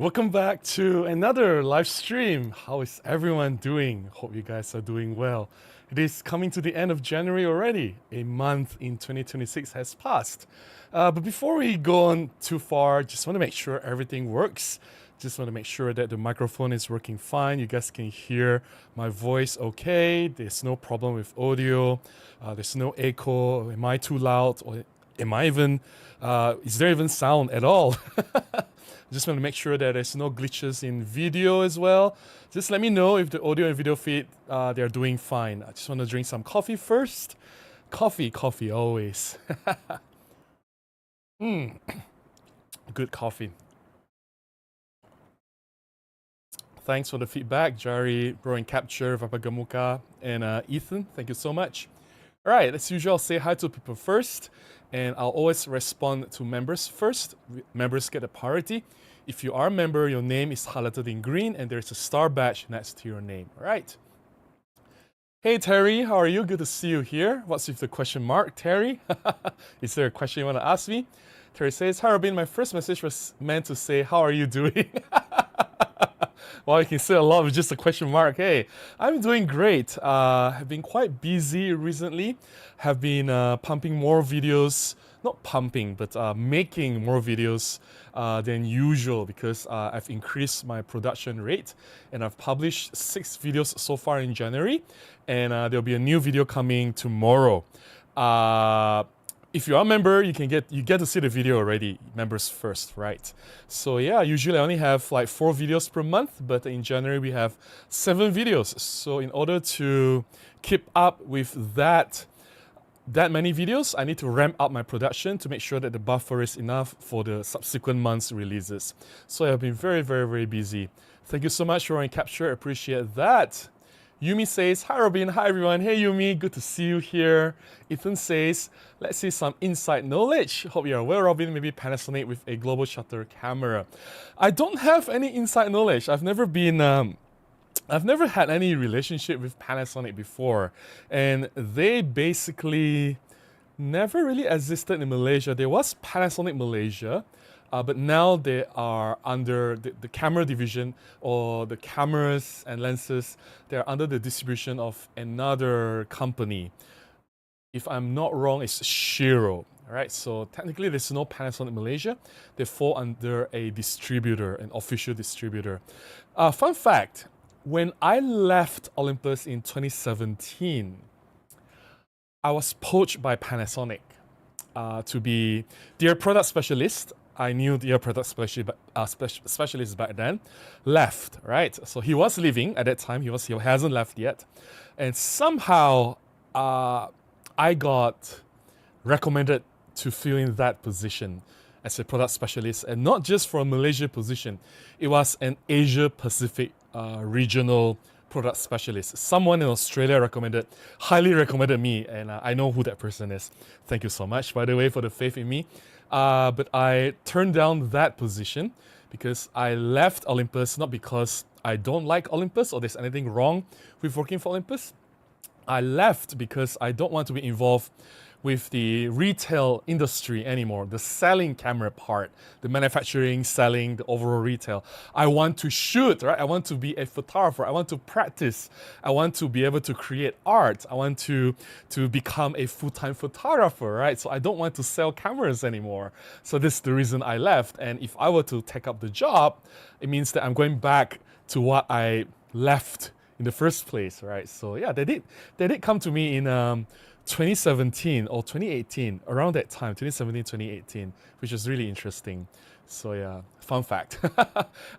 Welcome back to another live stream. How is everyone doing? Hope you guys are doing well. It is coming to the end of January already. A month in 2026 has passed. But before we go on too far, just want to make sure everything works. Just want to make sure that the microphone is working fine. You guys can hear my voice okay. There's no problem with audio. There's no echo. Am I too loud? Or am I even, is there even sound at all? Just want to make sure that there's no glitches in video as well. Just let me know if the audio and video feed, they're doing fine. I just want to drink some coffee first. Coffee always. Good coffee. Thanks for the feedback, Jari, Bro and Capture, Vapagamuka, and Ethan. Thank you so much. All right, as usual, I'll say hi to people first, and I'll always respond to members first. Members get a priority. If you are a member, your name is highlighted in green, and there's a star badge next to your name. All right. Hey, Terry, how are you? Good to see you here. What's with the question mark, Terry? Is there a question you want to ask me? Terry says, hi, Robin. My first message was meant to say, how are you doing? Well, you can say a lot with just a question mark. Hey, I'm doing great. Have been quite busy recently. Have been pumping more videos. Not pumping, but making more videos than usual because I've increased my production rate and I've published 6 videos so far in January, and there'll be a new video coming tomorrow. If you are a member, you get to see the video already. Members first, right? So yeah, usually I only have like 4 videos per month, but in January we have 7 videos. So in order to keep up with that many videos, I need to ramp up my production to make sure that the buffer is enough for the subsequent months' releases. So I've been very busy. Thank you so much for Capture. Appreciate that. Yumi says, hi Robin, hi everyone. Hey Yumi, good to see you here. Ethan says, let's see some inside knowledge. Hope you're aware, Robin, maybe Panasonic with a global shutter camera. I don't have any inside knowledge. I've never had any relationship with Panasonic before. And they basically never really existed in Malaysia. There was Panasonic Malaysia, but now they are under the camera division, or the cameras and lenses, they're under the distribution of another company. If I'm not wrong, it's Shiro. All right, so technically there's no Panasonic Malaysia. They fall under a distributor, an official distributor. Fun fact, when I left Olympus in 2017, I was poached by Panasonic to be their product specialist. I knew their product specialist back then. Left, right? So he was leaving at that time. He hasn't left yet. And somehow I got recommended to fill in that position as a product specialist, and not just for a Malaysia position. It was an Asia Pacific regional product specialist. Someone in Australia highly recommended me, and I know who that person is. Thank you so much, by the way, for the faith in me. But I turned down that position because I left Olympus, not because I don't like Olympus or there's anything wrong with working for Olympus. I left because I don't want to be involved with the retail industry anymore, the selling camera part, the manufacturing, selling, the overall retail. I want to shoot, right? I want to be a photographer. I want to practice. I want to be able to create art. I want to become a full-time photographer, right? So I don't want to sell cameras anymore. So this is the reason I left. And if I were to take up the job, it means that I'm going back to what I left in the first place, right? So yeah, they did come to me in 2017 or 2018, around that time, 2017, 2018, which is really interesting. So yeah, fun fact.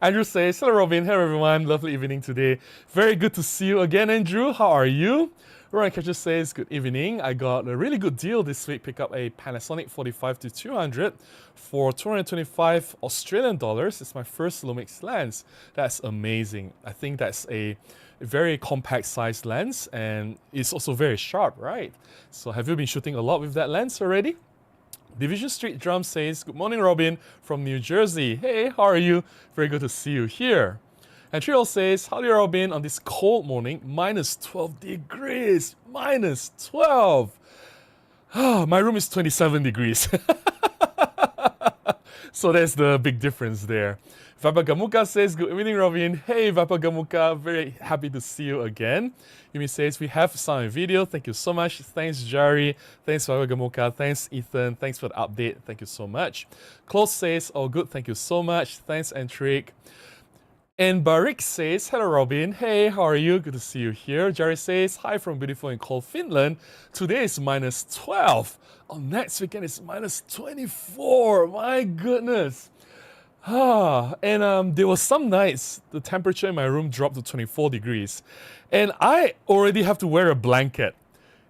Andrew says, hello Robin, hello everyone, lovely evening today. Very good to see you again, Andrew. How are you? Ryan Catcher says, good evening. I got a really good deal this week. Pick up a Panasonic 45-200 for 225 Australian dollars. It's my first Lumix lens. That's amazing. I think that's a very compact sized lens, and it's also very sharp, right? So have you been shooting a lot with that lens already? Division Street Drum says, good morning Robin from New Jersey. Hey, how are you? Very good to see you here. And Trill says, howdy Robin, on this cold morning, minus 12 degrees, minus 12. My room is 27 degrees. So there's the big difference there. Vapagamuka says, good evening, Robin. Hey, Vapagamuka, very happy to see you again. Yumi says, we have sound and video. Thank you so much. Thanks, Jari. Thanks, Vapagamuka. Thanks, Ethan. Thanks for the update. Thank you so much. Close says, oh, good. Thank you so much. Thanks, Entric. And Barik says, hello, Robin. Hey, how are you? Good to see you here. Jerry says, hi from beautiful and cold Finland. Today is minus 12. On next weekend, it's minus 24. My goodness. And there were some nights the temperature in my room dropped to 24 degrees. And I already have to wear a blanket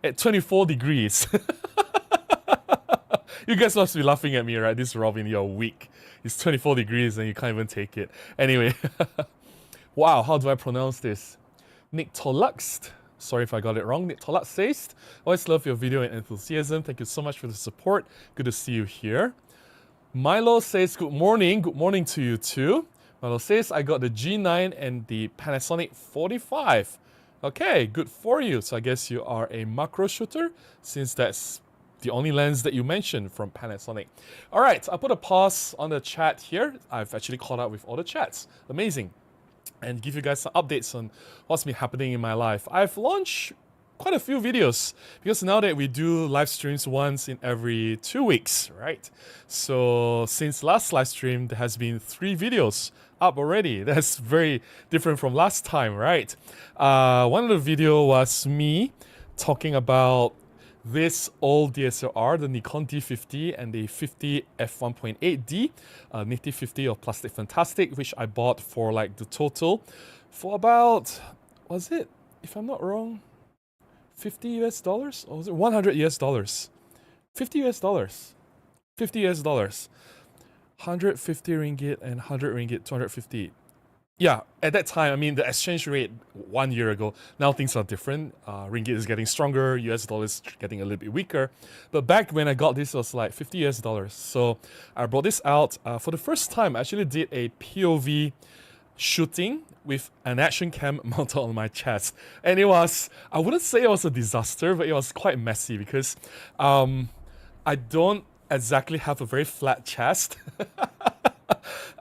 at 24 degrees. You guys must be laughing at me, right? This Robin, you're weak. It's 24 degrees and you can't even take it. Anyway, wow, how do I pronounce this? Nick Toluxt. Sorry if I got it wrong. Nick Toluxt says, always love your video and enthusiasm. Thank you so much for the support. Good to see you here. Milo says, good morning. Good morning to you too. Milo says, I got the G9 and the Panasonic 45. Okay, good for you. So I guess you are a macro shooter, since that's the only lens that you mentioned from Panasonic. All right, I'll put a pause on the chat here. I've actually caught up with all the chats. Amazing. And give you guys some updates on what's been happening in my life. I've launched quite a few videos because now that we do live streams once in every 2 weeks, right? So since last live stream, there has been 3 videos up already. That's very different from last time, right? One of the video was me talking about this old DSLR, the Nikon D50 and the 50 f1.8D, Nifty 50 of Plastic Fantastic, which I bought for like the total for about, was it, if I'm not wrong, $50 US, or was it $100 US? $50 US. $50 US. 150 ringgit and 100 ringgit, 250. Yeah, at that time, I mean, the exchange rate 1 year ago, now things are different. Ringgit is getting stronger, US dollar is getting a little bit weaker. But back when I got this, it was like $50 US. So I brought this out. For the first time, I actually did a POV shooting with an action cam mounted on my chest. And it was, I wouldn't say it was a disaster, but it was quite messy because I don't exactly have a very flat chest.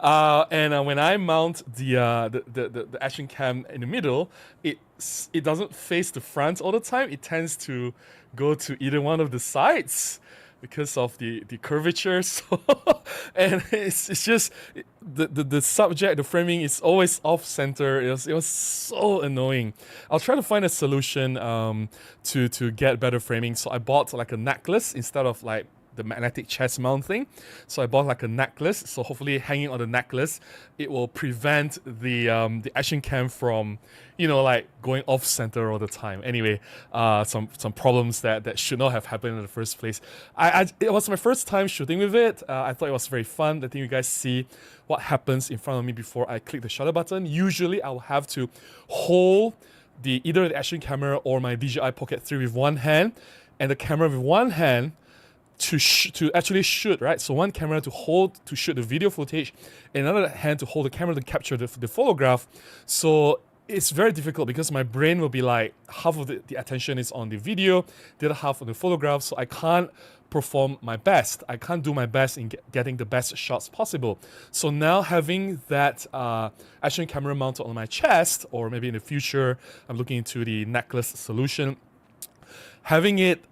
And when I mount the action cam in the middle, it doesn't face the front all the time. It tends to go to either one of the sides because of the curvature. So, and it's just the subject, the framing is always off center. It was so annoying. I'll try to find a solution to get better framing. So I bought like a necklace instead of like the magnetic chest mount thing. So I bought like a necklace. So hopefully hanging on the necklace, it will prevent the action cam from, you know, like going off center all the time. Anyway, some problems that should not have happened in the first place. It was my first time shooting with it. I thought it was very fun. I think you guys see what happens in front of me before I click the shutter button. Usually I will have to hold either the action camera or my DJI Pocket 3 with one hand and the camera with one hand to actually shoot, right? So one camera to hold to shoot the video footage, and another hand to hold the camera to capture the photograph. So it's very difficult because my brain will be like, half of the attention is on the video, the other half on the photograph, so I can't perform my best. I can't do my best in getting the best shots possible. So now having that action camera mounted on my chest, or maybe in the future, I'm looking into the necklace solution, having it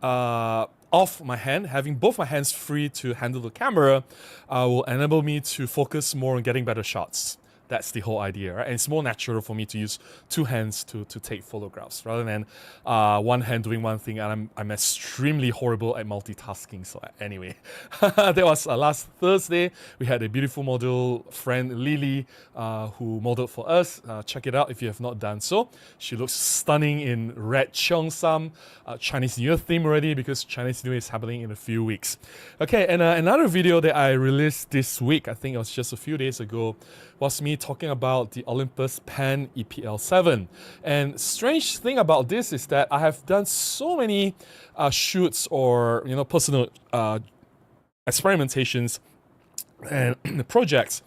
off my hand, having both my hands free to handle the camera will enable me to focus more on getting better shots. That's the whole idea, right? And it's more natural for me to use two hands to take photographs rather than one hand doing one thing, and I'm extremely horrible at multitasking. So anyway, that was last Thursday. We had a beautiful model friend, Lily, who modeled for us. Check it out if you have not done so. She looks stunning in red cheongsam, Chinese New Year theme already, because Chinese New Year is happening in a few weeks. Okay, and another video that I released this week, I think it was just a few days ago, was me talking about the Olympus EPL7. And strange thing about this is that I have done so many shoots or personal experimentations and projects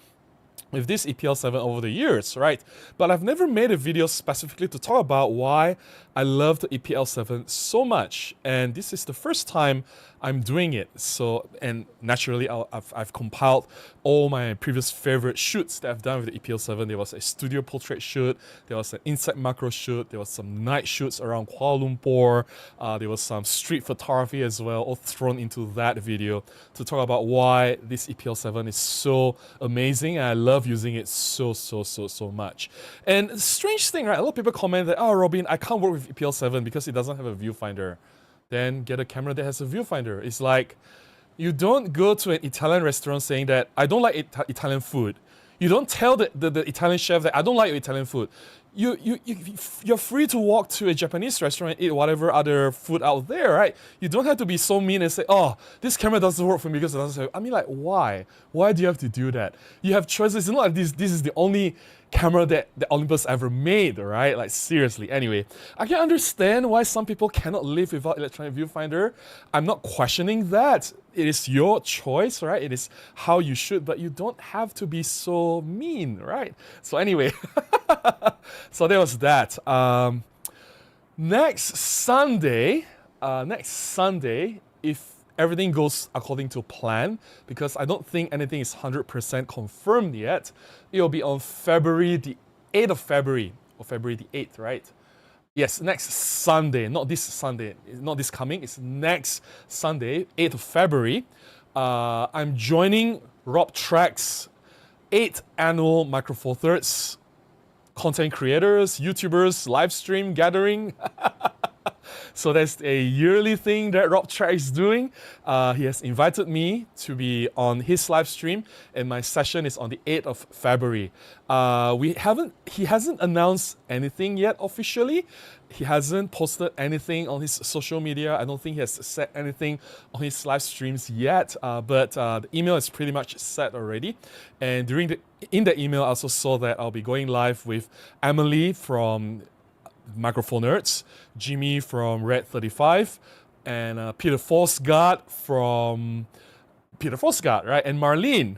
with this EPL7 over the years, right? But I've never made a video specifically to talk about why I love the EPL7 so much. And this is the first time I'm doing it. So, and naturally, I've compiled all my previous favorite shoots that I've done with the EPL7. There was a studio portrait shoot, there was an inside macro shoot, there was some night shoots around Kuala Lumpur, there was some street photography as well, all thrown into that video to talk about why this EPL7 is so amazing and I love using it so much. And strange thing, right? A lot of people comment that, oh, Robin, I can't work with EPL7 because it doesn't have a viewfinder. Then get a camera that has a viewfinder. It's like, you don't go to an Italian restaurant saying that I don't like Italian food. You don't tell the Italian chef that I don't like your Italian food. You're free to walk to a Japanese restaurant and eat whatever other food out there, right? You don't have to be so mean and say, oh, this camera doesn't work for me because it doesn't have. I mean, like, why? Why do you have to do that? You have choices. It's not like this is the only camera that Olympus ever made, right? Like, seriously. Anyway, I can understand why some people cannot live without electronic viewfinder. I'm not questioning that. It is your choice, right? It is how you shoot, but you don't have to be so mean, right? So anyway, so there was that. Next Sunday, if everything goes according to plan, because I don't think anything is 100% confirmed yet, it'll be on February the 8th of February, or February the 8th, right? Yes, next Sunday, not this Sunday, not this coming, it's next Sunday, 8th of February. I'm joining Rob Track's 8th annual Micro Four Thirds content creators, YouTubers, live stream gathering. So that's a yearly thing that Rob Track is doing. He has invited me to be on his live stream, and my session is on the 8th of February. He hasn't announced anything yet officially. He hasn't posted anything on his social media. I don't think he has said anything on his live streams yet, but the email is pretty much set already. And in the email, I also saw that I'll be going live with Emily from Micro Four Thirds, Jimmy from Red 35, and Peter Forsgard from Peter Forsgard, right? And Marlene,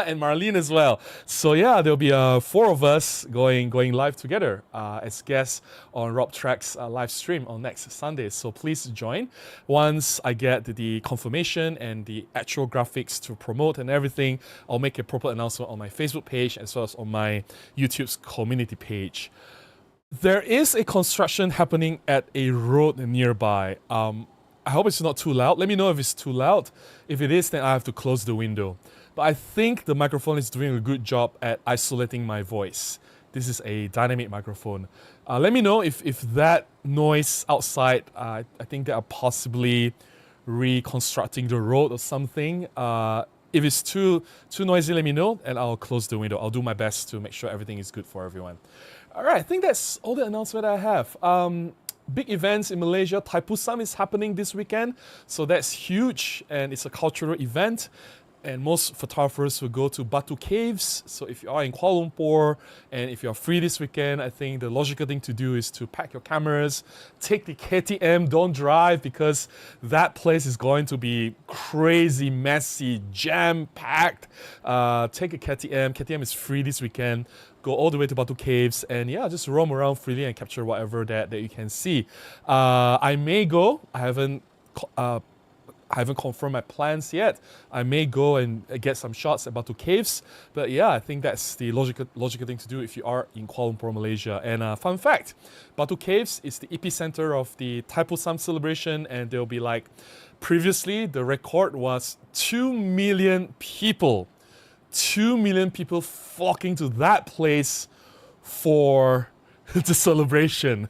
and Marlene as well. So yeah, there'll be 4 of us going live together as guests on Rob Track's live stream on next Sunday. So please join. Once I get the confirmation and the actual graphics to promote and everything, I'll make a proper announcement on my Facebook page as well as on my YouTube's community page. There is a construction happening at a road nearby. I hope it's not too loud. Let me know if it's too loud. If it is, then I have to close the window. But I think the microphone is doing a good job at isolating my voice. This is a dynamic microphone. Let me know if that noise outside, I think they are possibly reconstructing the road or something. If it's too noisy, let me know and I'll close the window. I'll do my best to make sure everything is good for everyone. All right, I think that's all the announcement I have. Big events in Malaysia. Thaipusam is happening this weekend, so that's huge and it's a cultural event. And most photographers will go to Batu Caves. So if you are in Kuala Lumpur and if you're free this weekend, I think the logical thing to do is to pack your cameras, take the KTM, don't drive because that place is going to be crazy, messy, jam-packed. Take a KTM. KTM is free this weekend. Go all the way to Batu Caves and yeah, just roam around freely and capture whatever that you can see. I may go. I haven't confirmed my plans yet. I may go and get some shots at Batu Caves. But yeah, I think that's the logical thing to do if you are in Kuala Lumpur, Malaysia. And fun fact, Batu Caves is the epicenter of the Thaipusam celebration, and there'll be like, previously the record was 2 million people. 2 million people flocking to that place for the celebration.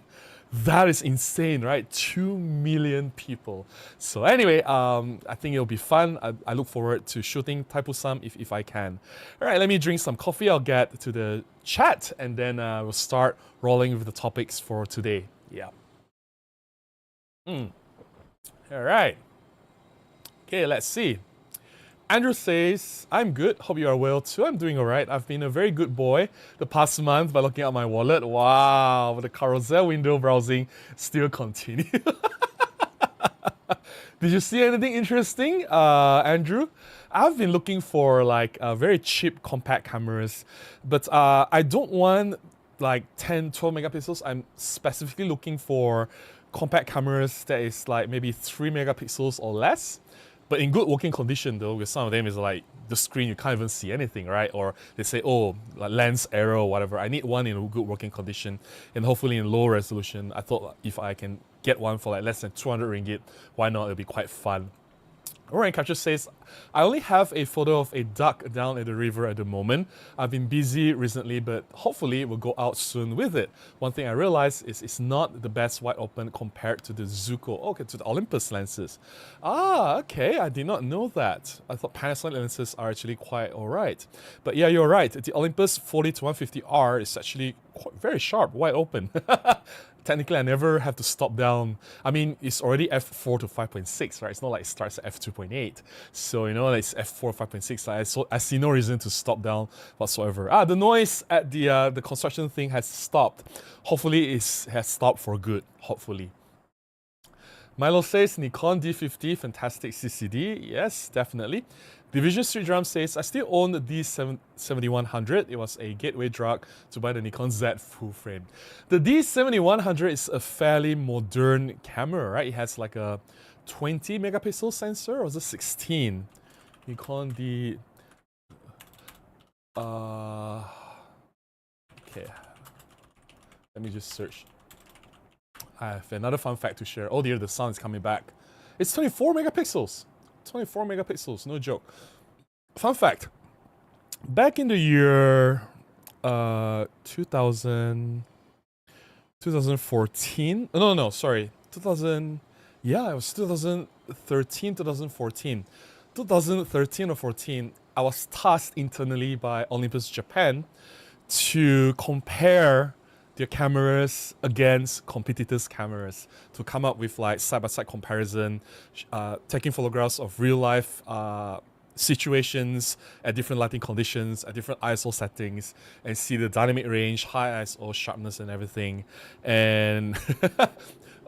That is insane, right? 2 million people. So anyway, I think it'll be fun. I look forward to shooting Thaipusam if I can. All right, let me drink some coffee. I'll get to the chat and then we'll start rolling with the topics for today. Yeah. All right. Okay, let's see. Andrew says, I'm good, hope you are well too. I'm doing alright. I've been a very good boy the past month by looking at my wallet. Wow, the carousel window browsing still continues. Did you see anything interesting, Andrew? I've been looking for like very cheap compact cameras, but I don't want like 10, 12 megapixels. I'm specifically looking for compact cameras that is like maybe 3 megapixels or less. But in good working condition though, because some of them is like the screen, you can't even see anything, right? Or they say, oh, like lens error or whatever. I need one in good working condition and hopefully in low resolution. I thought if I can get one for like less than 200 ringgit, why not? It'll be quite fun. Orange Capture says, I only have a photo of a duck down at the river at the moment. I've been busy recently, but hopefully we'll go out soon with it. One thing I realized is it's not the best wide open compared to the Zuko, okay, to the Olympus lenses. Ah, okay, I did not know that. I thought Panasonic lenses are actually quite alright. But yeah, you're right. The Olympus 40-150R is actually very sharp, wide open. Technically, I never have to stop down. I mean, it's already f4 to 5.6, right? It's not like it starts at f2.8. So, you know, it's f4, 5.6. I see no reason to stop down whatsoever. The noise at the construction thing has stopped. Hopefully, it has stopped for good. Hopefully. Milo says, Nikon D50, fantastic CCD. Yes, definitely. Division Street Drum says, I still own the D7100. It was a gateway drug to buy the Nikon Z full frame. The D7100 is a fairly modern camera, right? It has like a 20 megapixel sensor, or was it 16? Nikon D... Okay. Let me just search. I have another fun fact to share. Oh dear, the sun is coming back. It's 24 megapixels. 24 megapixels, no joke. Fun fact. Back in the year 2014. No, sorry. 2000. Yeah, it was 2013, 2014. 2013 or 14, I was tasked internally by Olympus Japan to compare their cameras against competitors' cameras to come up with like side-by-side comparison, taking photographs of real-life situations at different lighting conditions, at different ISO settings, and see the dynamic range, high ISO, sharpness and everything. And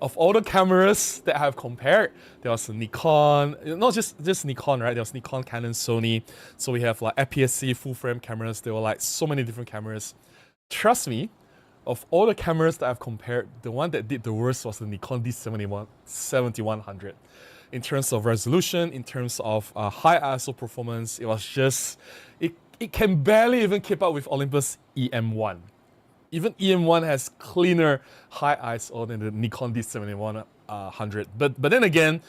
of all the cameras that I have compared, there was a Nikon, not just Nikon, right? There was Nikon, Canon, Sony. So we have like APS-C full-frame cameras. There were like so many different cameras. Trust me, of all the cameras that I've compared, the one that did the worst was the Nikon D7100. In terms of resolution, in terms of high ISO performance, it was just, it can barely even keep up with Olympus EM1. Even EM1 has cleaner high ISO than the Nikon D7100. But then again,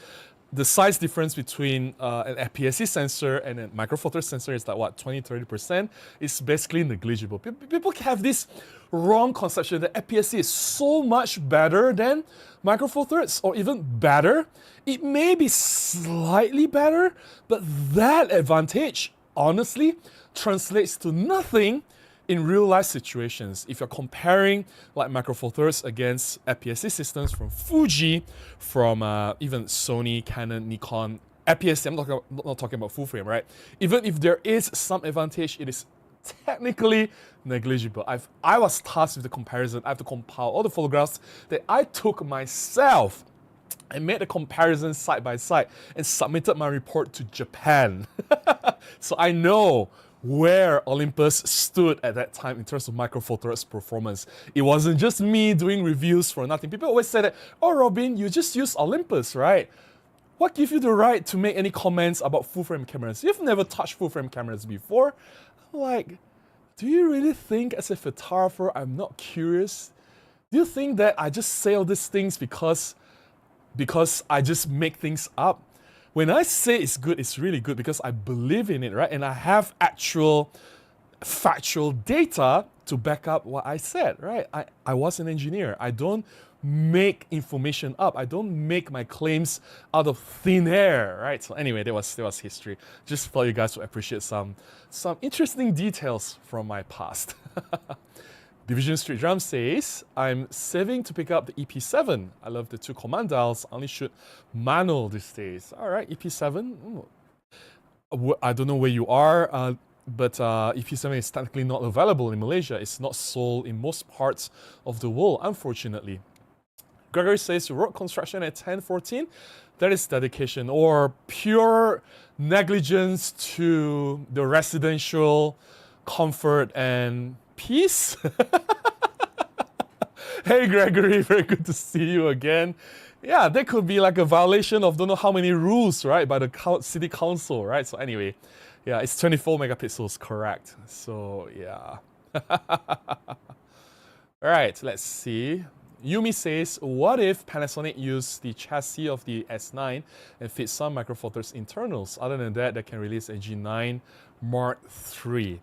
the size difference between an APS-C sensor and a Micro Four Thirds sensor is like what, 20-30%? It's basically negligible. People have this wrong conception that APS-C is so much better than Micro Four Thirds, or even better. It may be slightly better, but that advantage, honestly, translates to nothing in real life situations. If you're comparing like Micro Four Thirds against APS-C systems from Fuji, from even Sony, Canon, Nikon, APS-C, I'm not talking about full frame, right? Even if there is some advantage, it is technically negligible. I was tasked with the comparison. I have to compile all the photographs that I took myself and made a comparison side by side and submitted my report to Japan. So I know where Olympus stood at that time in terms of Micro Four Thirds performance. It wasn't just me doing reviews for nothing. People always say that, oh Robin, you just use Olympus, right? What gives you the right to make any comments about full-frame cameras? You've never touched full-frame cameras before. I'm like, do you really think as a photographer I'm not curious? Do you think that I just say all these things because I just make things up? When I say it's good, it's really good because I believe in it, right? And I have actual factual data to back up what I said, right? I was an engineer. I don't make information up. I don't make my claims out of thin air, right? So anyway, there was history. Just thought you guys would appreciate some interesting details from my past. Division Street Drum says, I'm saving to pick up the EP7. I love the 2 command dials. I only shoot manual these days. All right, EP7. I don't know where you are, but EP7 is technically not available in Malaysia. It's not sold in most parts of the world, unfortunately. Gregory says, road construction at 10:14. That is dedication or pure negligence to the residential comfort and peace. Hey Gregory, very good to see you again. Yeah, that could be like a violation of don't know how many rules, right, by the city council, right? So anyway, yeah, it's 24 megapixels, correct. So yeah. All right, let's see. Yumi says, what if Panasonic used the chassis of the S9 and fit some Micro Four Thirds internals? Other than that, they can release a G9 Mark III.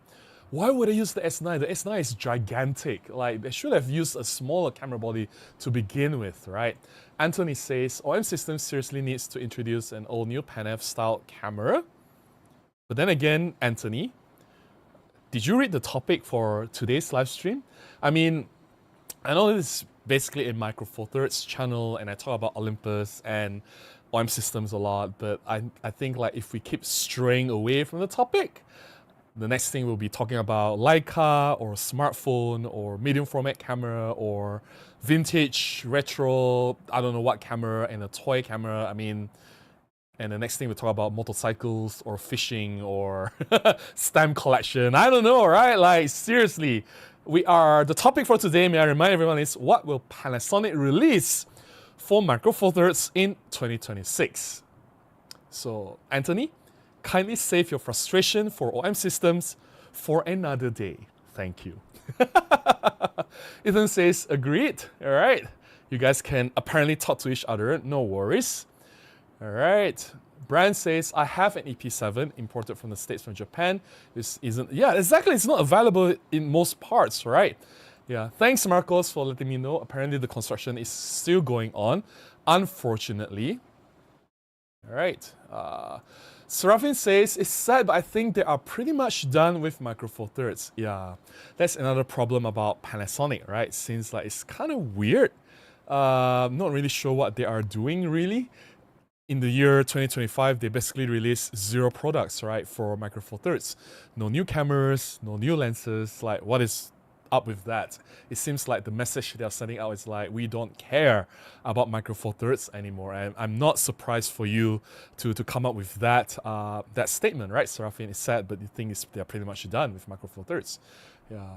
Why would they use the S9? The S9 is gigantic. Like, they should have used a smaller camera body to begin with, right? Anthony says, OM Systems seriously needs to introduce an all-new Pan-F style camera. But then again, Anthony, did you read the topic for today's live stream? I mean, I know this is basically a Micro Four Thirds channel, and I talk about Olympus and OM Systems a lot, but I think like if we keep straying away from the topic, the next thing we'll be talking about Leica or smartphone or medium format camera or vintage, retro, I don't know what camera, and a toy camera. I mean, and the next thing we'll talk about motorcycles or fishing or stamp collection. I don't know, right? Like seriously, the topic for today, may I remind everyone, is what will Panasonic release for Micro Four Thirds in 2026? So, Anthony, kindly save your frustration for OM Systems for another day. Thank you. Ethan says, agreed. All right. You guys can apparently talk to each other. No worries. All right. Brian says, I have an EP7 imported from the States from Japan. This isn't, yeah, exactly. It's not available in most parts, right? Yeah. Thanks, Marcos, for letting me know. Apparently, the construction is still going on, unfortunately. All right. Serafin says, it's sad, but I think they are pretty much done with Micro Four Thirds. Yeah, that's another problem about Panasonic, right? Since like it's kind of weird. Not really sure what they are doing really. In the year 2025, they basically released 0 products, right, for Micro Four Thirds. No new cameras, no new lenses. Like, what is up with that? It seems like the message they are sending out is like, we don't care about Micro Four Thirds anymore. And I'm not surprised for you to come up with that that statement, right, Serafin? It's sad, but the thing is they're pretty much done with Micro Four Thirds. Yeah.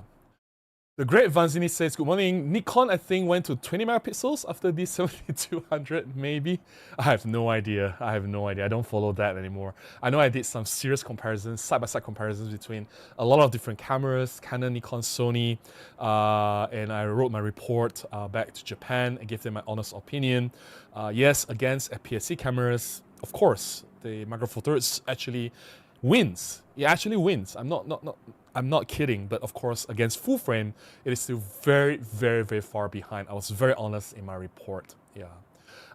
The Great Vanzini says, good morning. Nikon, I think, went to 20 megapixels after the 7200, maybe. I have no idea. I don't follow that anymore. I know I did some serious comparisons, side-by-side comparisons between a lot of different cameras, Canon, Nikon, Sony, and I wrote my report back to Japan and gave them my honest opinion. Yes, against APS-C cameras, of course, the Micro Four Thirds actually wins. It actually wins. I'm not kidding, but of course, against full frame, it is still very, very, very far behind. I was very honest in my report. Yeah.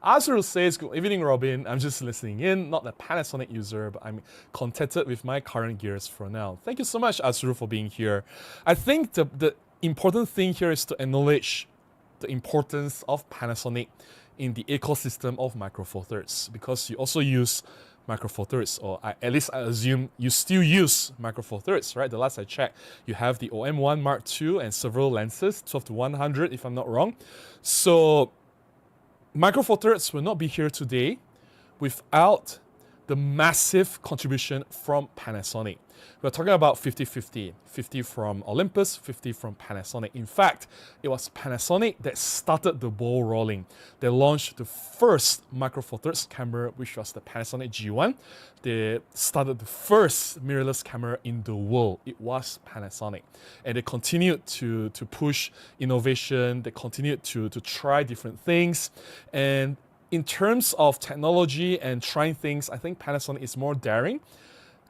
Azrul says, good evening, Robin. I'm just listening in, not a Panasonic user, but I'm contented with my current gears for now. Thank you so much, Azrul, for being here. I think the important thing here is to acknowledge the importance of Panasonic in the ecosystem of Micro Four Thirds, because you also use Micro Four Thirds, or at least I assume you still use Micro Four Thirds, right? The last I checked, you have the OM1 Mark II and several lenses, 12 to 100 if I'm not wrong. So Micro Four Thirds will not be here today without the massive contribution from Panasonic. We're talking about 50-50. 50 from Olympus, 50 from Panasonic. In fact, it was Panasonic that started the ball rolling. They launched the first Micro Four Thirds camera, which was the Panasonic G1. They started the first mirrorless camera in the world. It was Panasonic. And they continued to push innovation. They continued to try different things. And in terms of technology and trying things, I think Panasonic is more daring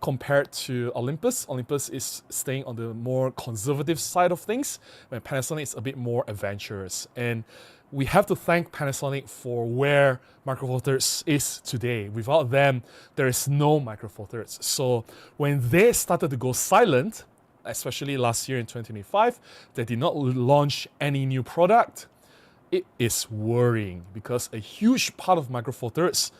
compared to Olympus. Olympus is staying on the more conservative side of things, when Panasonic is a bit more adventurous. And we have to thank Panasonic for where Micro Four Thirds is today. Without them, there is no Micro Four Thirds. So when they started to go silent, especially last year in 2025, they did not launch any new product. It is worrying, because a huge part of Micro Four Thirds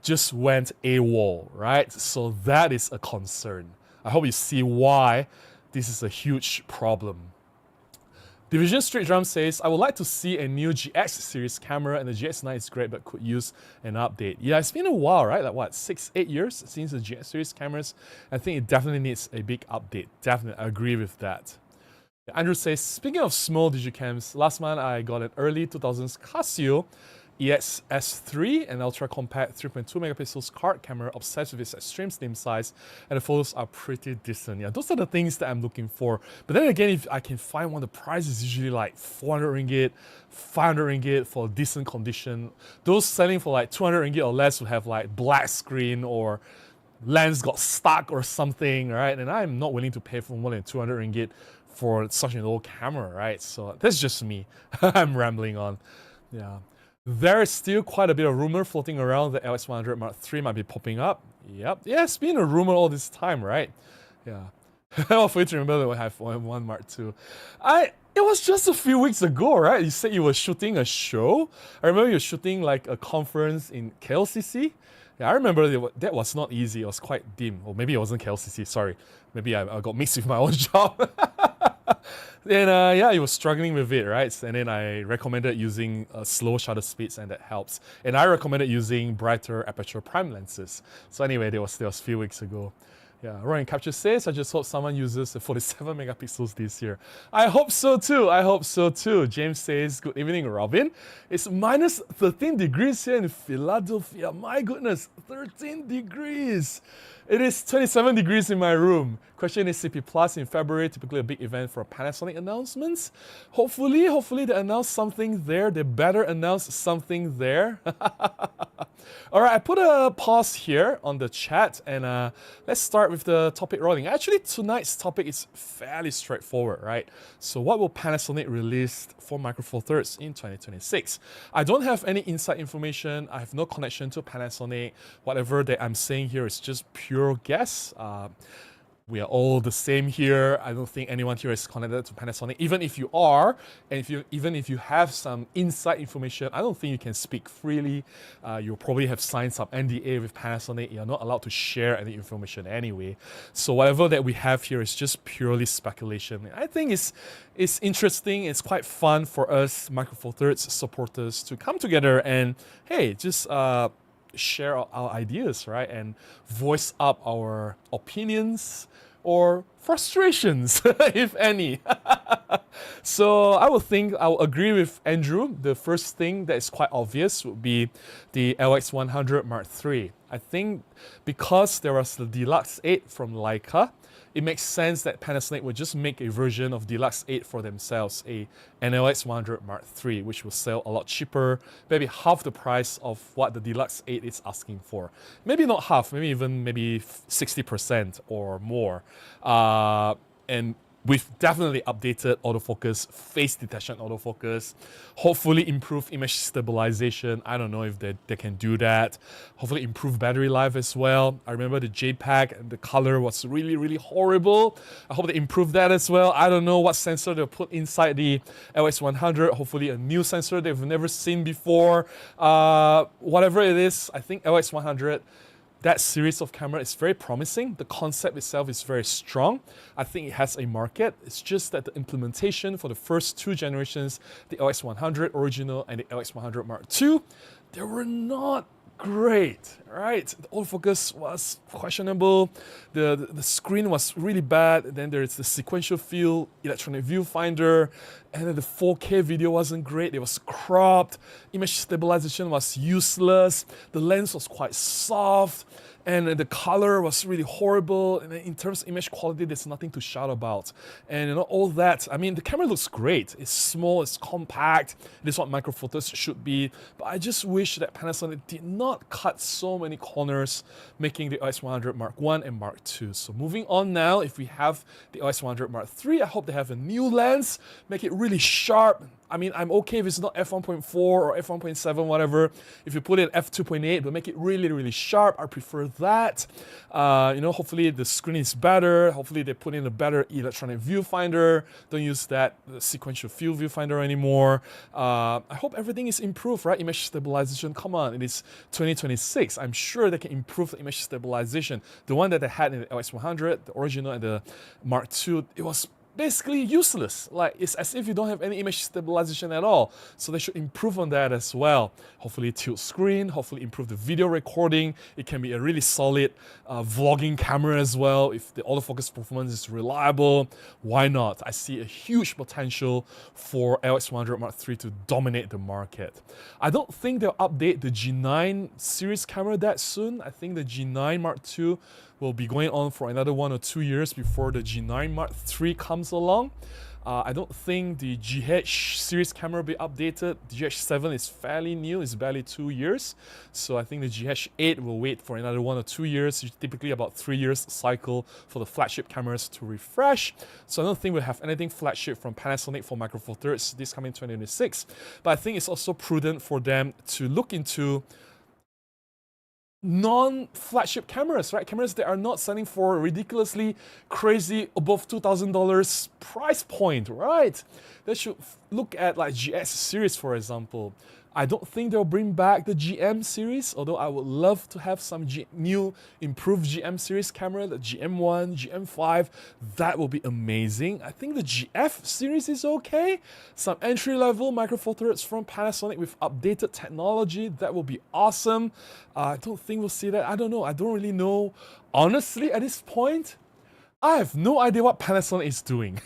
just went AWOL, right? So that is a concern. I hope you see why this is a huge problem. Division Street Drum says, I would like to see a new GX series camera, and the GX9 is great but could use an update. Yeah, it's been a while, right? Like what, 6-8 years since the GX series cameras? I think it definitely needs a big update. Definitely, I agree with that. Andrew says, speaking of small digicams, last month I got an early 2000s Casio EX-S3, an ultra compact 3.2 megapixels card camera, obsessed with its extreme slim size, and the photos are pretty decent. Yeah, those are the things that I'm looking for. But then again, if I can find one, the price is usually like 400 ringgit, 500 ringgit for decent condition. Those selling for like 200 ringgit or less will have like black screen or lens got stuck or something, right? And I'm not willing to pay for more than 200 ringgit for such an old camera, right? So that's just me. I'm rambling on. Yeah. There is still quite a bit of rumor floating around that LX100 Mark III might be popping up. Yep. Yeah, it's been a rumor all this time, right? Yeah. I'll for you to remember that we have one Mark II. It was just a few weeks ago, right? You said you were shooting a show. I remember you were shooting like a conference in KLCC. Yeah, I remember that was not easy. It was quite dim. Or maybe it wasn't KLCC, sorry. Maybe I got mixed with my own job. And yeah, you were struggling with it, right? And then I recommended using slow shutter speeds, and that helps. And I recommended using brighter aperture prime lenses. So anyway, that was a few weeks ago. Yeah, Ryan Capture says, I just hope someone uses the 47 megapixels this year. I hope so too. I hope so too. James says, good evening, Robin. It's minus 13 degrees here in Philadelphia. My goodness, 13 degrees. It is 27 degrees in my room. Question is CP Plus in February, typically a big event for Panasonic announcements. Hopefully they announce something there. They better announce something there. All right, I put a pause here on the chat, and let's start with the topic rolling. Actually, tonight's topic is fairly straightforward, right? So what will Panasonic release for Micro Four Thirds in 2026? I don't have any inside information. I have no connection to Panasonic. Whatever that I'm saying here is just pure guess. We are all the same here. I don't think anyone here is connected to Panasonic. Even if you are, and even if you have some inside information, I don't think you can speak freely. You'll probably have signed some NDA with Panasonic. You're not allowed to share any information anyway. So whatever that we have here is just purely speculation. I think it's interesting. It's quite fun for us Micro Four Thirds supporters to come together and, hey, just share our ideas, right? And voice up our opinions or frustrations, if any. So I'll agree with Andrew. The first thing that is quite obvious would be the LX100 Mark III. I think because there was the Deluxe 8 from Leica, it makes sense that Panasonic would just make a version of Deluxe 8 for themselves, an LX100 Mark III, which will sell a lot cheaper, maybe half the price of what the Deluxe 8 is asking for. Maybe not half, maybe 60% or more. And we've definitely updated autofocus, face detection autofocus, hopefully improve image stabilization. I don't know if they can do that. Hopefully improve battery life as well. I remember the JPEG and the color was really, really horrible. I hope they improve that as well. I don't know what sensor they'll put inside the LX100. Hopefully a new sensor they've never seen before. Whatever it is, I think LX100, that series of camera is very promising. The concept itself is very strong. I think it has a market. It's just that the implementation for the first two generations, the LX100 original and the LX100 Mark II, they were not great, right? The autofocus was questionable. The screen was really bad. Then there is the sequential field electronic viewfinder, and then the 4K video wasn't great. It was cropped. Image stabilization was useless. The lens was quite soft, and the color was really horrible. And in terms of image quality, there's nothing to shout about. And all that. I mean, the camera looks great. It's small. It's compact. It is what Micro Four Thirds should be. But I just wish that Panasonic did not cut so many corners, making the LX100 Mark I and Mark II. So moving on now, if we have the LX100 Mark III, I hope they have a new lens, make it really sharp. I mean, I'm okay if it's not f1.4 or f1.7, whatever. If you put it at f2.8, but make it really, really sharp, I prefer that. Hopefully the screen is better. Hopefully they put in a better electronic viewfinder. Don't use that sequential field viewfinder anymore. I hope everything is improved, right? Image stabilization, come on, it is 2026. I'm sure they can improve the image stabilization. The one that they had in the LX100, the original and the Mark II, it was basically useless. Like, it's as if you don't have any image stabilization at all. So they should improve on that as well. Hopefully tilt screen, hopefully improve the video recording. It can be a really solid vlogging camera as well. If the autofocus performance is reliable, why not? I see a huge potential for LX100 Mark III to dominate the market. I don't think they'll update the G9 series camera that soon. I think the G9 Mark II will be going on for another 1 or 2 years before the G9 Mark III comes along. I don't think the GH series camera will be updated. The GH7 is fairly new, it's barely 2 years. So I think the GH8 will wait for another 1 or 2 years, typically about 3 years cycle for the flagship cameras to refresh. So I don't think we'll have anything flagship from Panasonic for Micro Four Thirds this coming 2026. But I think it's also prudent for them to look into non-flagship cameras, right? Cameras that are not selling for a ridiculously crazy above $2,000 price point, right? They should look at like GS series, for example. I don't think they'll bring back the GM series, although I would love to have some new improved GM series camera, the GM1, GM5, that will be amazing. I think the GF series is okay. Some entry-level Micro Four Thirds from Panasonic with updated technology, that will be awesome. I don't think we'll see that. I don't know. I don't really know. Honestly, at this point, I have no idea what Panasonic is doing.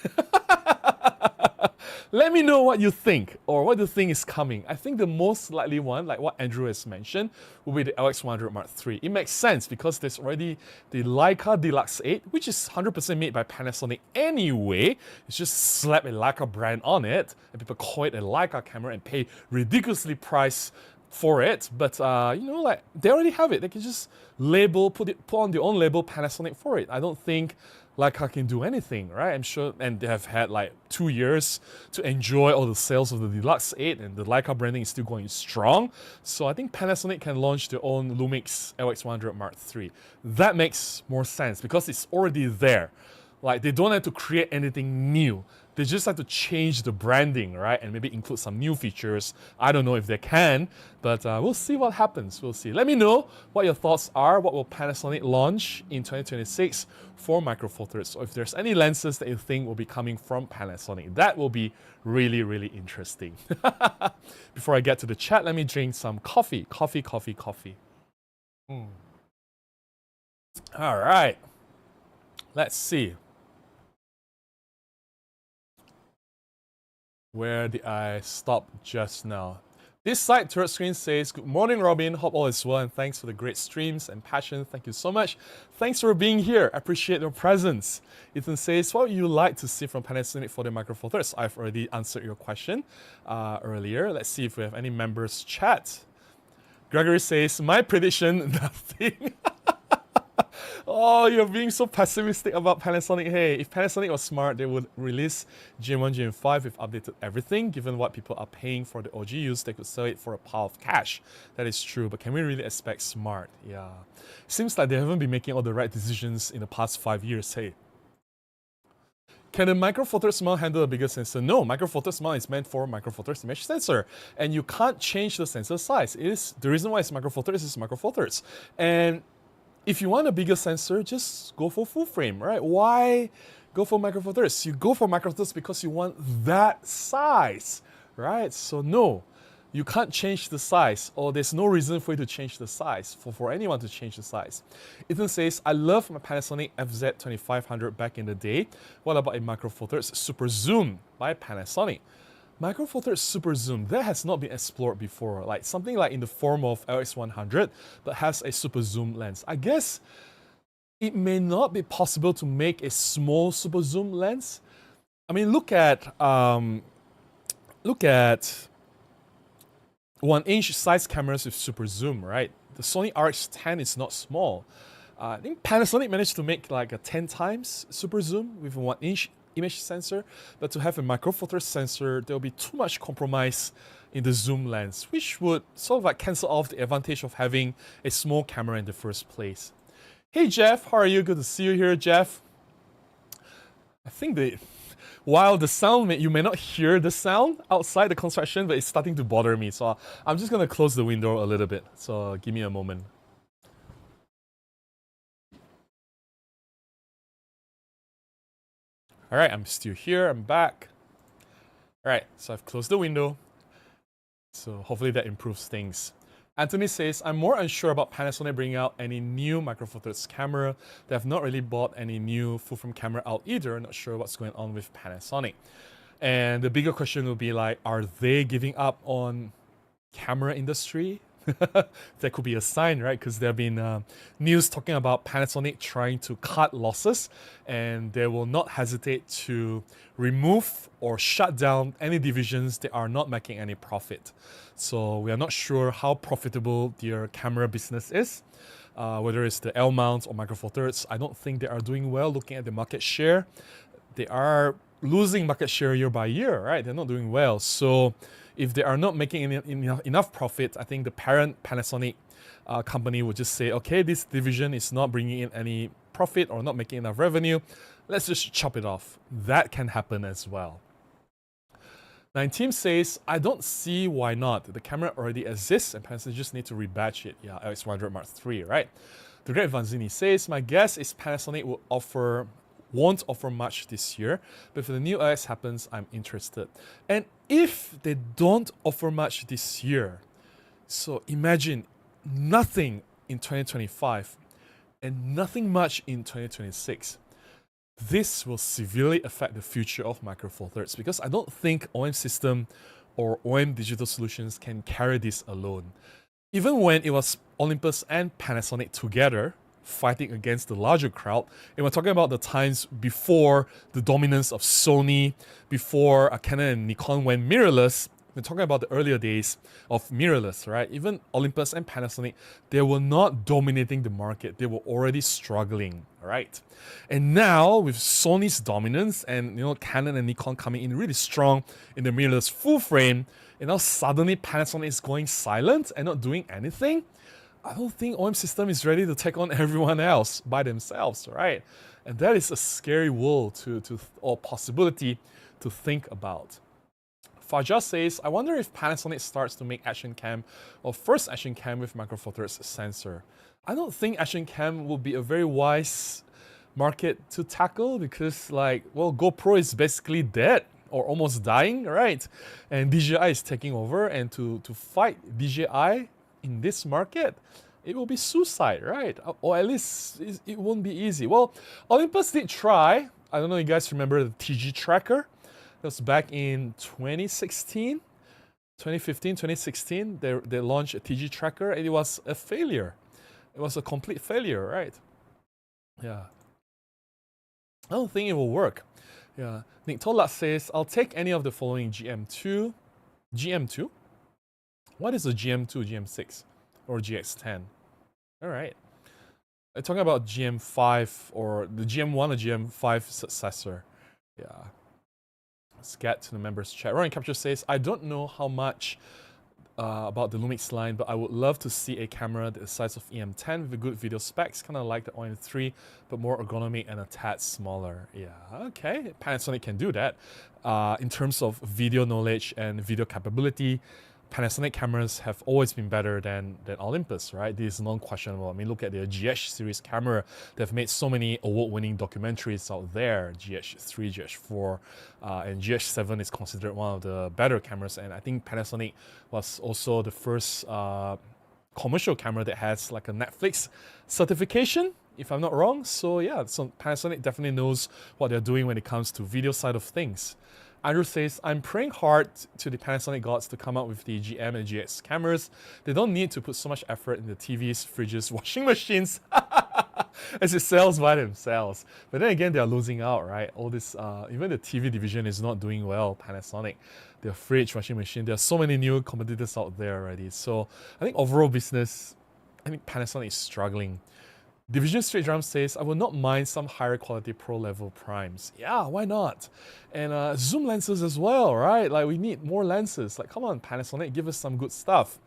Let me know what you think, or what you think is coming. I think the most likely one, like what Andrew has mentioned, will be the LX100 Mark III. It makes sense because there's already the Leica Deluxe 8, which is 100% made by Panasonic anyway. It's just slap a Leica brand on it, and people call it a Leica camera and pay ridiculously priced for it. But you know, like, they already have it. They can just put on their own label Panasonic for it. I don't think Leica can do anything, right? I'm sure, and they have had like 2 years to enjoy all the sales of the Deluxe 8, and the Leica branding is still going strong. So I think Panasonic can launch their own Lumix LX100 Mark III. That makes more sense because it's already there. Like, they don't have to create anything new. They just have to change the branding, right? And maybe include some new features. I don't know if they can, but we'll see what happens. We'll see. Let me know what your thoughts are. What will Panasonic launch in 2026 for Micro Four Thirds? So if there's any lenses that you think will be coming from Panasonic, that will be really, really interesting. Before I get to the chat, let me drink some coffee. Coffee. All right. Let's see. Where did I stop just now? This side turret screen says, "Good morning, Robin. Hope all is well, and thanks for the great streams and passion. Thank you so much. Thanks for being here. I appreciate your presence." Ethan says, "What would you like to see from Panasonic for the Micro Four Thirds?" I've already answered your question earlier. Let's see if we have any members chat. Gregory says, "My prediction, nothing." Oh, you're being so pessimistic about Panasonic. Hey, if Panasonic was smart, they would release GM1, GM5 with updated everything. Given what people are paying for the OGUs, they could sell it for a pile of cash. That is true, but can we really expect smart? Yeah. Seems like they haven't been making all the right decisions in the past 5 years, hey. Can the Micro Four Thirds mount handle a bigger sensor? No, Micro Four Thirds mount is meant for Micro Four Thirds image sensor, and you can't change the sensor size. It is the reason why it's Micro Four Thirds is Micro Four Thirds. And if you want a bigger sensor, just go for full frame, right? Why go for Micro Four Thirds? You go for Micro Four Thirds because you want that size, right? So no, you can't change the size, or there's no reason for you to change the size, for anyone to change the size. Ethan says, "I love my Panasonic FZ2500 back in the day. What about a Micro Four Thirds Super Zoom by Panasonic?" Micro Four Thirds Super Zoom, that has not been explored before. Like something like in the form of LX100, but has a super zoom lens. I guess it may not be possible to make a small super zoom lens. I mean, look at 1-inch size cameras with super zoom, right? The Sony RX10 is not small. I think Panasonic managed to make like a 10 times super zoom with a 1-inch image sensor, but to have a Micro Four Thirds sensor, there will be too much compromise in the zoom lens, which would sort of like cancel off the advantage of having a small camera in the first place. Hey Jeff, how are you? Good to see you here, Jeff. I think while the sound, you may not hear the sound outside the construction, but it's starting to bother me, so I'm just gonna close the window a little bit, so give me a moment. All right, I'm still here. I'm back. All right, so I've closed the window. So hopefully that improves things. Anthony says, I'm more unsure about Panasonic bringing out any new Micro Four Thirds camera. They have not really bought any new full-frame camera out either. Not sure what's going on with Panasonic. And the bigger question will be like, are they giving up on camera industry? That could be a sign, right? Because there have been news talking about Panasonic trying to cut losses, and they will not hesitate to remove or shut down any divisions that are not making any profit. So we are not sure how profitable their camera business is, whether it's the L mounts or Micro Four Thirds. I don't think they are doing well looking at the market share. They are losing market share year by year, right? They're not doing well. So if they are not making enough profit, I think the parent Panasonic company would just say, okay, this division is not bringing in any profit or not making enough revenue. Let's just chop it off. That can happen as well. 19 says, I don't see why not. The camera already exists and Panasonic just need to rebatch it. Yeah, LX100 Mark III, right? The Great Vanzini says, my guess is Panasonic won't offer much this year, but if the new LX happens, I'm interested. And if they don't offer much this year, so imagine nothing in 2025 and nothing much in 2026. This will severely affect the future of Micro Four Thirds because I don't think OM System or OM Digital Solutions can carry this alone. Even when it was Olympus and Panasonic together fighting against the larger crowd, and we're talking about the times before the dominance of Sony, before Canon and Nikon went mirrorless. We're talking about the earlier days of mirrorless, right? Even Olympus and Panasonic, they were not dominating the market. They were already struggling, right? And now with Sony's dominance and Canon and Nikon coming in really strong in the mirrorless full frame, and now suddenly Panasonic is going silent and not doing anything. I don't think OM System is ready to take on everyone else by themselves, right? And that is a scary world or possibility to think about. Fajar says, I wonder if Panasonic starts to make action cam or first action cam with Micro Four Thirds sensor. I don't think action cam will be a very wise market to tackle because GoPro is basically dead or almost dying, right? And DJI is taking over, and to fight DJI in this market, it will be suicide, right? Or at least it won't be easy. Well, Olympus did try. I don't know if you guys remember the TG tracker. That was back in 2016, 2015, 2016. They launched a TG tracker and it was a failure. It was a complete failure, right? Yeah. I don't think it will work. Yeah. Nick Tolat says, I'll take any of the following GM2. GM2? What is a GM2, GM6, or GX10? All right. I'm talking about GM5 or the GM1 or GM5 successor. Yeah. Let's get to the members chat. Ryan Capture says, I don't know how much about the Lumix line, but I would love to see a camera the size of EM10 with good video specs, kind of like the OM3, but more ergonomic and a tad smaller. Yeah, okay. Panasonic can do that. In terms of video knowledge and video capability, Panasonic cameras have always been better than Olympus, right? This is non-questionable. I mean, look at their GH series camera. They've made so many award-winning documentaries out there. GH3, GH4, and GH7 is considered one of the better cameras. And I think Panasonic was also the first commercial camera that has like a Netflix certification, if I'm not wrong. So yeah, so Panasonic definitely knows what they're doing when it comes to video side of things. Andrew says, I'm praying hard to the Panasonic gods to come out with the GM and GX cameras. They don't need to put so much effort in the TVs, fridges, washing machines, as it sells by themselves. But then again, they are losing out, right? All this, even the TV division is not doing well, Panasonic. Their fridge, washing machine, there are so many new competitors out there already. So I think overall business, I think Panasonic is struggling. Division Straight Drum says, I will not mind some higher quality pro level primes. Yeah, why not? And zoom lenses as well, right? Like we need more lenses. Like come on, Panasonic, give us some good stuff.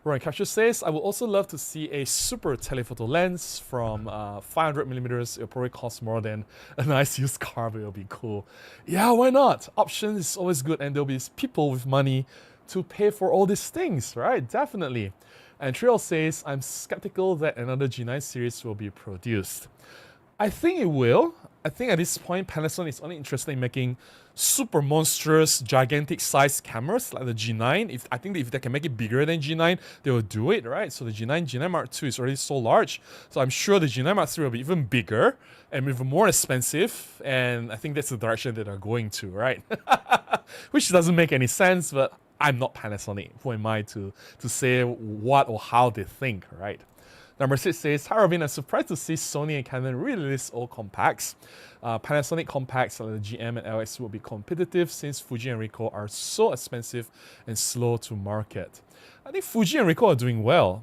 Ryan Capture says, I would also love to see a super telephoto lens from 500mm. It'll probably cost more than a nice used car, but it'll be cool. Yeah, why not? Options is always good, and there'll be people with money to pay for all these things, right? Definitely. And Trill says, I'm skeptical that another G9 series will be produced. I think it will. I think at this point, Panasonic is only interested in making super monstrous, gigantic size cameras like the G9. I think that if they can make it bigger than G9, they will do it, right? So the G9 Mark II is already so large. So I'm sure the G9 Mark III will be even bigger and even more expensive. And I think that's the direction that they're going to, right? Which doesn't make any sense, but I'm not Panasonic. Who am I to say what or how they think, right? Number 6 says, hi Robin, I'm surprised to see Sony and Canon re-release all compacts. Panasonic compacts like the GM and LX will be competitive since Fuji and Ricoh are so expensive and slow to market. I think Fuji and Ricoh are doing well.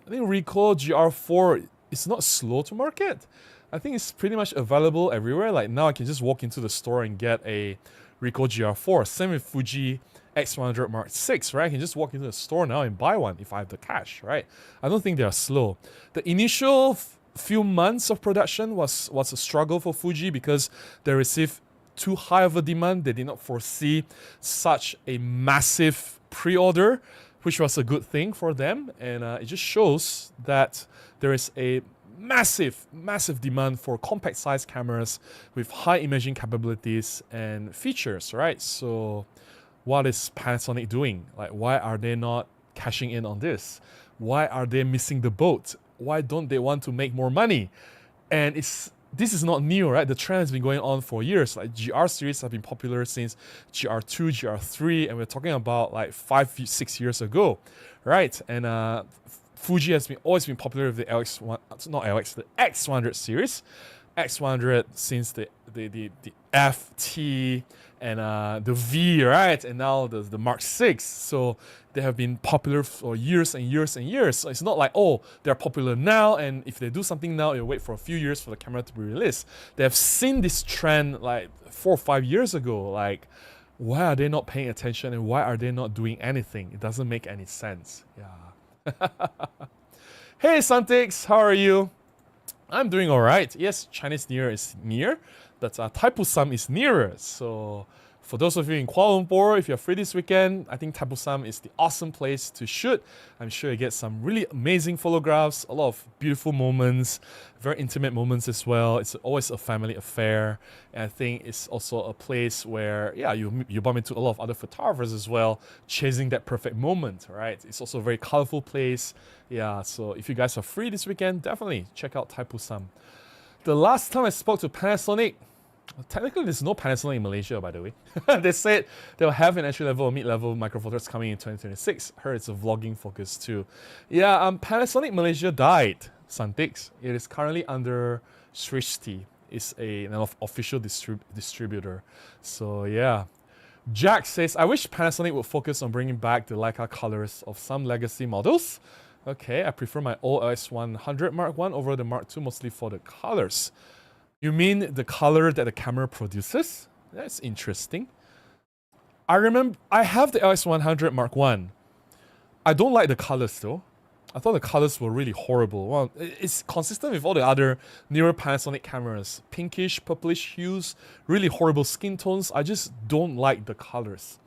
I think Ricoh GR4 is not slow to market. I think it's pretty much available everywhere. Like now I can just walk into the store and get a Ricoh GR4. Same with Fuji X100 Mark VI, right? I can just walk into the store now and buy one if I have the cash, right? I don't think they are slow. The initial few months of production was a struggle for Fuji because they received too high of a demand. They did not foresee such a massive pre-order, which was a good thing for them. And it just shows that there is a massive demand for compact size cameras with high imaging capabilities and features, right? So what is Panasonic doing? Like, why are they not cashing in on this? Why are they missing the boat? Why don't they want to make more money? And this is not new, right? The trend has been going on for years. Like GR series have been popular since GR2, GR3, and we're talking about like 5-6 years ago, right? And Fuji has always been popular with the the X100 series. X100 since the F, T, and the V, right? And now the Mark VI. So they have been popular for years and years and years. So it's not like, oh, they're popular now, and if they do something now, you'll wait for a few years for the camera to be released. They have seen this trend like 4 or 5 years ago. Like, why are they not paying attention and why are they not doing anything? It doesn't make any sense. Yeah. Hey, Santix, how are you? I'm doing alright. Yes, Chinese New Year is near, but Thaipusam is nearer. So for those of you in Kuala Lumpur, if you're free this weekend, I think Thaipusam is the awesome place to shoot. I'm sure you get some really amazing photographs, a lot of beautiful moments, very intimate moments as well. It's always a family affair. And I think it's also a place where, yeah, you bump into a lot of other photographers as well, chasing that perfect moment, right? It's also a very colorful place. Yeah, so if you guys are free this weekend, definitely check out Thaipusam. The last time I spoke to Panasonic, technically there's no Panasonic in Malaysia, by the way. They said they'll have an entry-level or mid-level Micro Four Thirds coming in 2026. Heard it's a vlogging focus too. Yeah, Panasonic Malaysia died, Santix. It is currently under Srishti. It's an official distributor. So yeah. Jack says, I wish Panasonic would focus on bringing back the Leica colors of some legacy models. Okay, I prefer my old LS100 Mark I over the Mark II mostly for the colors. You mean the color that the camera produces? That's interesting. I remember I have the LS100 Mark I. I don't like the colors though. I thought the colors were really horrible. Well, it's consistent with all the other newer Panasonic cameras. Pinkish, purplish hues, really horrible skin tones. I just don't like the colors.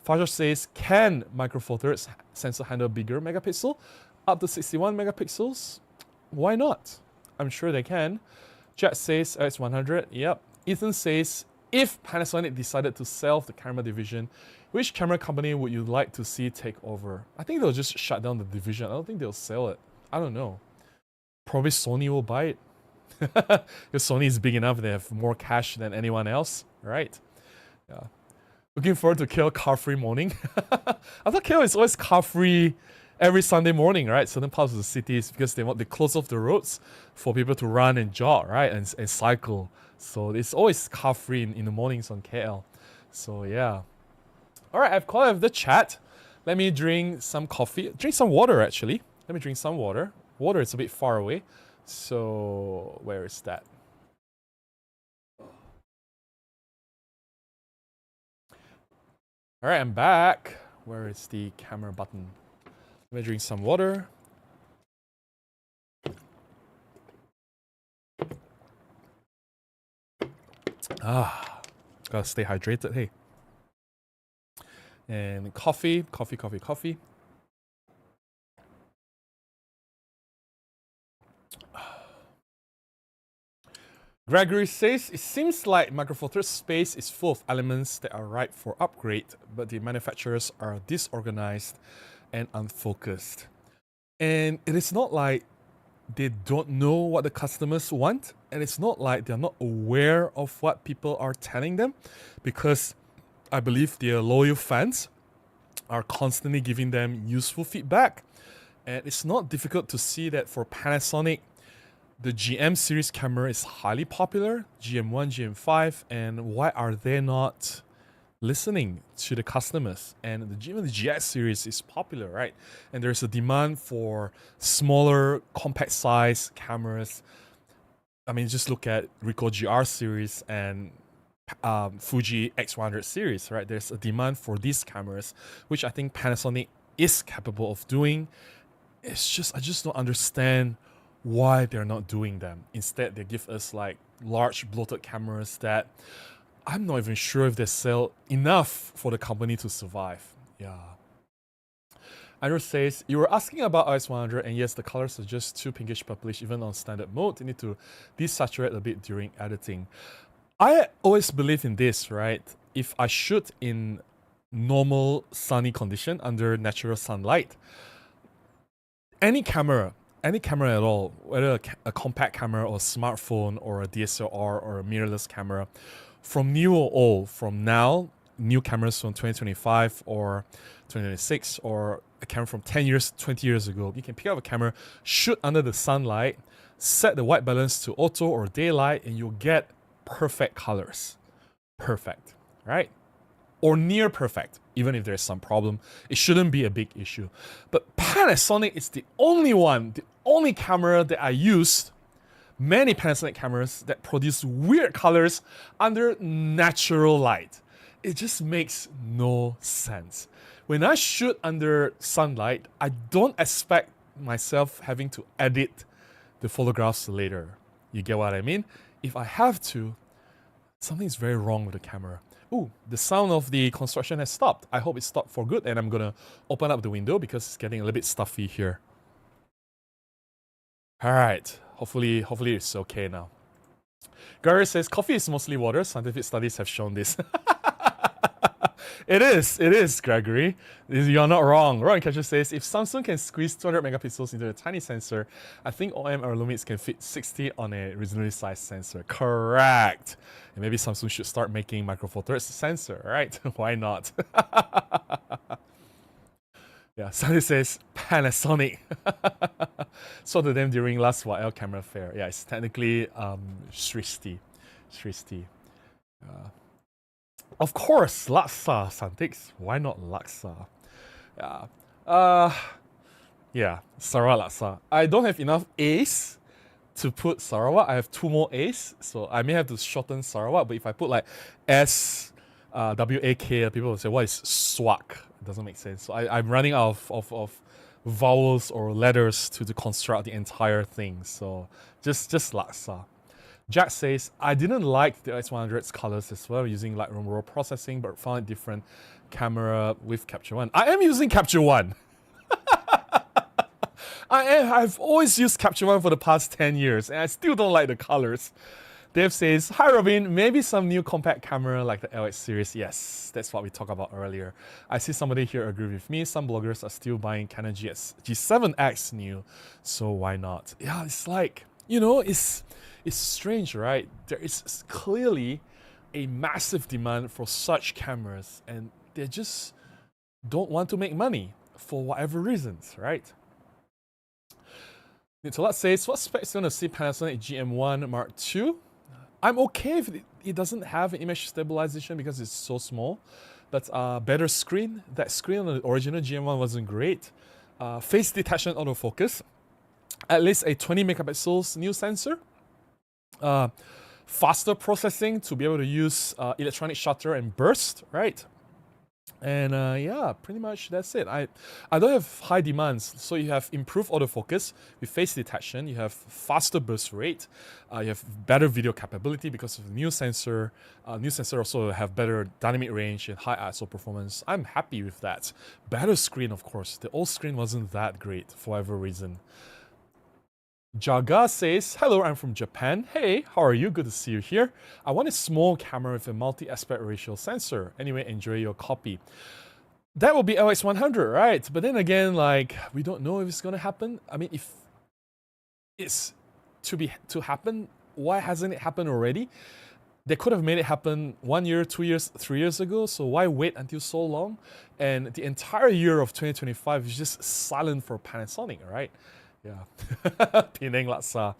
Fajar says, can Micro Four Thirds sensor handle bigger megapixel? Up to 61 megapixels? Why not? I'm sure they can. Jet says LS100. Yep. Ethan says, if Panasonic decided to sell the camera division, which camera company would you like to see take over? I think they'll just shut down the division. I don't think they'll sell it. I don't know. Probably Sony will buy it. Because Sony is big enough, they have more cash than anyone else, right? Yeah. Looking forward to KL car-free morning. I thought KL is always car-free every Sunday morning, right? Certain parts of the cities, because they close off the roads for people to run and jog, right? And cycle. So it's always car-free in the mornings on KL. So yeah. Alright, I've called out the chat. Let me drink some coffee. Drink some water, actually. Let me drink some water. Water is a bit far away. So, where is that? Alright, I'm back. Where is the camera button? Let me drink some water. Gotta stay hydrated, hey. And coffee. Gregory says, it seems like Micro Four Thirds space is full of elements that are ripe for upgrade, but the manufacturers are disorganized and unfocused. And it is not like they don't know what the customers want, and it's not like they're not aware of what people are telling them, because I believe their loyal fans are constantly giving them useful feedback. And it's not difficult to see that for Panasonic, the GM series camera is highly popular, GM1, GM5, and why are they not listening to the customers? And the GX series is popular, right? And there's a demand for smaller, compact size cameras. I mean, just look at Ricoh GR series and Fuji X100 series, right? There's a demand for these cameras, which I think Panasonic is capable of doing. It's just, I just don't understand why they're not doing them. Instead, they give us like large bloated cameras that I'm not even sure if they sell enough for the company to survive. Yeah. Andrew says, you were asking about RS100, and yes, the colors are just too pinkish purplish even on standard mode. You need to desaturate a bit during editing. I always believe in this, right? If I shoot in normal sunny condition under natural sunlight, any camera at all, whether a compact camera or a smartphone or a DSLR or a mirrorless camera, from new or old, from now, new cameras from 2025 or 2026, or a camera from 10 years, 20 years ago, you can pick up a camera, shoot under the sunlight, set the white balance to auto or daylight, and you'll get perfect colors. Perfect, right? Or near perfect, even if there's some problem. It shouldn't be a big issue. But Panasonic is the only camera that I used, many Panasonic cameras that produce weird colors under natural light. It just makes no sense. When I shoot under sunlight, I don't expect myself having to edit the photographs later. You get what I mean? If I have to, something's very wrong with the camera. Ooh, the sound of the construction has stopped. I hope it stopped for good, and I'm gonna open up the window because it's getting a little bit stuffy here. Alright, hopefully it's okay now. Gary says, coffee is mostly water. Scientific studies have shown this. It is, Gregory. You're not wrong. Ron Catcher says, if Samsung can squeeze 200 megapixels into a tiny sensor, I think OM or Lumix can fit 60 on a reasonably sized sensor. Correct. And maybe Samsung should start making Micro Four Thirds sensor, right? Why not? Yeah, somebody says Panasonic. Saw to them during last YL camera fair. Yeah, it's technically Srishti. Of course, Laksa Santix. Why not Laksa? Yeah, Sarawak Laksa. I don't have enough A's to put Sarawak. I have 2 more A's, so I may have to shorten Sarawak. But if I put like S, W-A-K, people will say, what is swak? It doesn't make sense. So I'm running out of vowels or letters to construct the entire thing. So just Laksa. Jack says, I didn't like the X100's colors as well, using Lightroom RAW processing, but found it different camera with Capture One. I am using Capture One. I've always used Capture One for the past 10 years, and I still don't like the colors. Dave says, hi Robin, maybe some new compact camera like the LX series. Yes, that's what we talked about earlier. I see somebody here agree with me. Some bloggers are still buying Canon G7X new, so why not? Yeah, it's like, you know, it's strange, right? There is clearly a massive demand for such cameras, and they just don't want to make money for whatever reasons, right? Nitolat says, what specs do you want to see Panasonic GM1 Mark II? I'm okay if it doesn't have an image stabilization because it's so small, but better screen. That screen on the original GM1 wasn't great. Face detection autofocus. At least a 20 megapixels new sensor. Faster processing to be able to use electronic shutter and burst, right? And yeah, pretty much that's it. I don't have high demands. So you have improved autofocus with face detection. You have faster burst rate. You have better video capability because of the new sensor. New sensor also have better dynamic range and high ISO performance. I'm happy with that. Better screen, of course. The old screen wasn't that great for whatever reason. Jaga says, hello, I'm from Japan. Hey, how are you? Good to see you here. I want a small camera with a multi-aspect ratio sensor. Anyway, enjoy your copy. That will be LX100, right? But then again, like, we don't know if it's gonna happen. I mean, if it's to happen, why hasn't it happened already? They could have made it happen 1 year, 2 years, 3 years ago, so why wait until so long? And the entire year of 2025 is just silent for Panasonic, right? Yeah. Penang Laksa.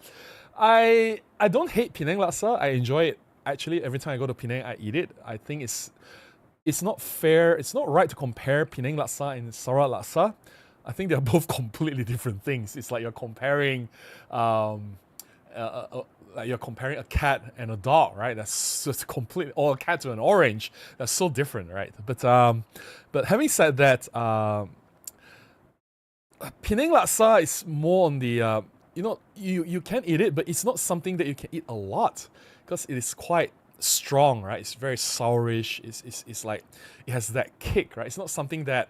I don't hate Penang Laksa. I enjoy it. Actually, every time I go to Penang, I eat it. I think it's not fair, it's not right to compare Penang Laksa and Sarawak Laksa. I think they're both completely different things. It's like you're comparing like you're comparing a cat and a dog, right? That's just complete, or a cat to an orange. That's so different, right? But having said that, Penang Laksa is more on the you can eat it, but it's not something that you can eat a lot because it is quite strong, right? It's very sourish. It's like it has that kick, right? It's not something that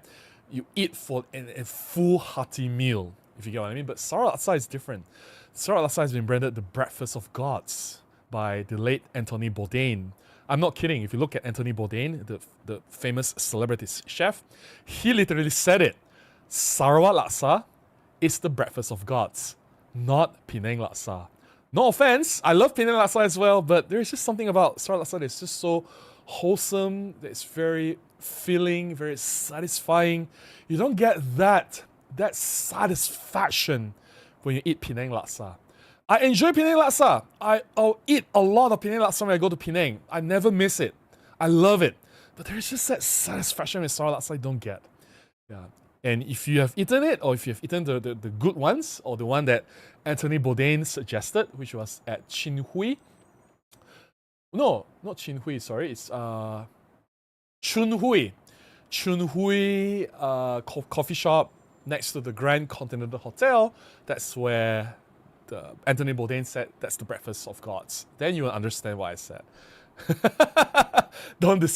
you eat for a full hearty meal, if you get what I mean. But Sarawak Laksa is different. Sarawak Laksa has been branded the breakfast of gods by the late Anthony Bourdain. I'm not kidding. If you look at Anthony Bourdain, the famous celebrity chef, he literally said it. Sarawak Laksa is the breakfast of gods, not Penang Laksa. No offense, I love Penang Laksa as well, but there's just something about Sarawak Laksa that's just so wholesome, that's very filling, very satisfying. You don't get that satisfaction when you eat Penang Laksa. I enjoy Penang Laksa. I'll eat a lot of Penang Laksa when I go to Penang. I never miss it. I love it. But there's just that satisfaction with Sarawak Laksa I don't get. Yeah. And if you have eaten it, or if you have eaten the good ones, or the one that Anthony Bourdain suggested, which was at Chin Hui. No, not Chin Hui, sorry. It's Chun Hui. Chun Hui coffee shop next to the Grand Continental Hotel. That's where Anthony Bourdain said that's the breakfast of gods. Then you will understand what I said.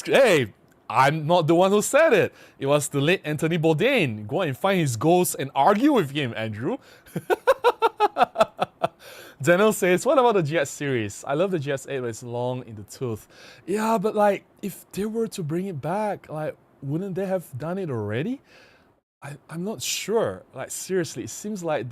Hey, I'm not the one who said it. It was the late Anthony Bourdain. Go and find his ghost and argue with him, Andrew. Daniel says, what about the GX series? I love the GX8, but it's long in the tooth. Yeah, but like, if they were to bring it back, like, wouldn't they have done it already? I'm not sure. Like, seriously, it seems like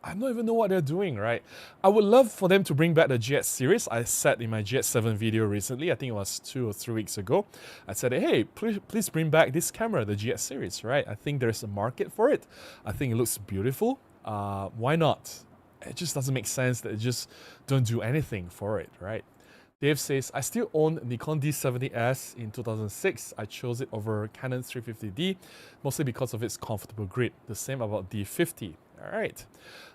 I don't even know what they're doing, right? I would love for them to bring back the GX series. I said in my GX7 video recently, I think it was 2 or 3 weeks ago, I said, hey, please bring back this camera, the GX series, right? I think there's a market for it. I think it looks beautiful. Why not? It just doesn't make sense that they just don't do anything for it, right? Dave says, I still own Nikon D70S in 2006. I chose it over Canon 350D, mostly because of its comfortable grip. The same about D50. All right.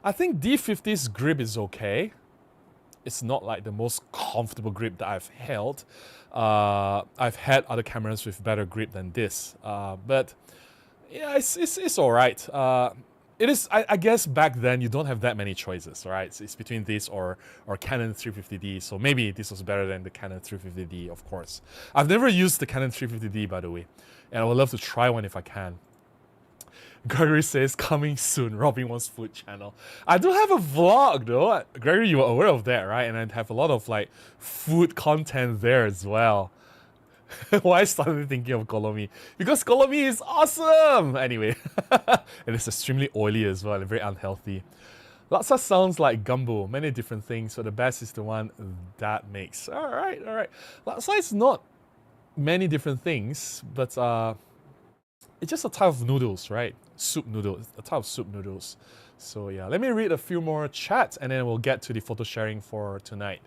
I think D50's grip is okay. It's not like the most comfortable grip that I've held. I've had other cameras with better grip than this. But yeah, it's all right. It is, I guess back then you don't have that many choices, right? It's between this or Canon 350D, so maybe this was better than the Canon 350D, of course. I've never used the Canon 350D, by the way, and I would love to try one if I can. Gregory says, coming soon, Robin Wants Food channel. I do have a vlog though. Gregory, you are aware of that, right? And I have a lot of like food content there as well. Why I started thinking of Kolomi? Because Kolomi is awesome! Anyway, and it's extremely oily as well and very unhealthy. Laksa sounds like gumbo, many different things, but the best is the one that makes. Alright. Laksa is not many different things, but it's just a type of noodles, right? Soup noodles, a type of soup noodles. So yeah, let me read a few more chats and then we'll get to the photo sharing for tonight.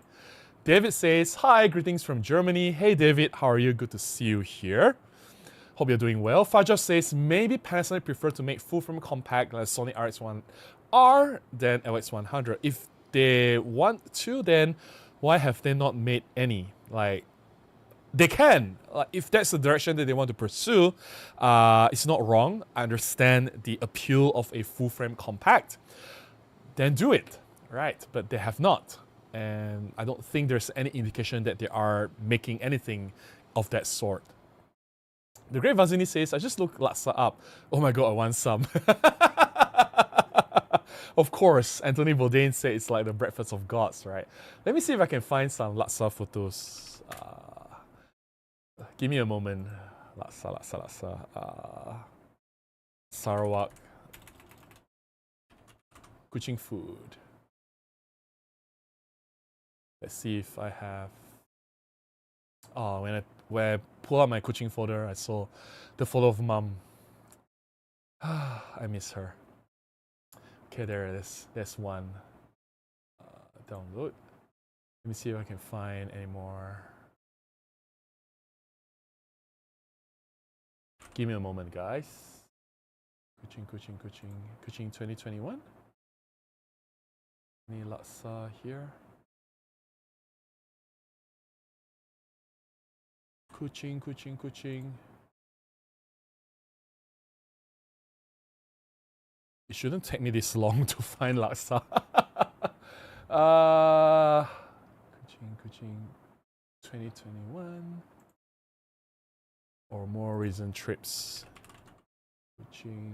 David says, hi, greetings from Germany. Hey David, how are you? Good to see you here. Hope you're doing well. Fajar says, maybe Panasonic prefer to make full-frame compact like Sony RX1R than LX100. If they want to, then why have they not made any? Like, they can. Like, if that's the direction that they want to pursue, it's not wrong. I understand the appeal of a full-frame compact. Then do it, right? But they have not. And I don't think there's any indication that they are making anything of that sort. The Great Vazini says, I just looked Laksa up. Oh my god, I want some. Of course, Anthony Bourdain said it's like the breakfast of gods, right? Let me see if I can find some laksa photos. Give me a moment. Laksa. Sarawak. Kuching food. Let's see if I have... Oh, when I pull out my Kuching folder, I saw the photo of Mum. I miss her. Okay, there it is. There's one. Download. Let me see if I can find any more. Give me a moment, guys. Kuching 2021. Any laksa here? Kuching. It shouldn't take me this long to find laksa. Kuching 2021. Or more recent trips. Kuching.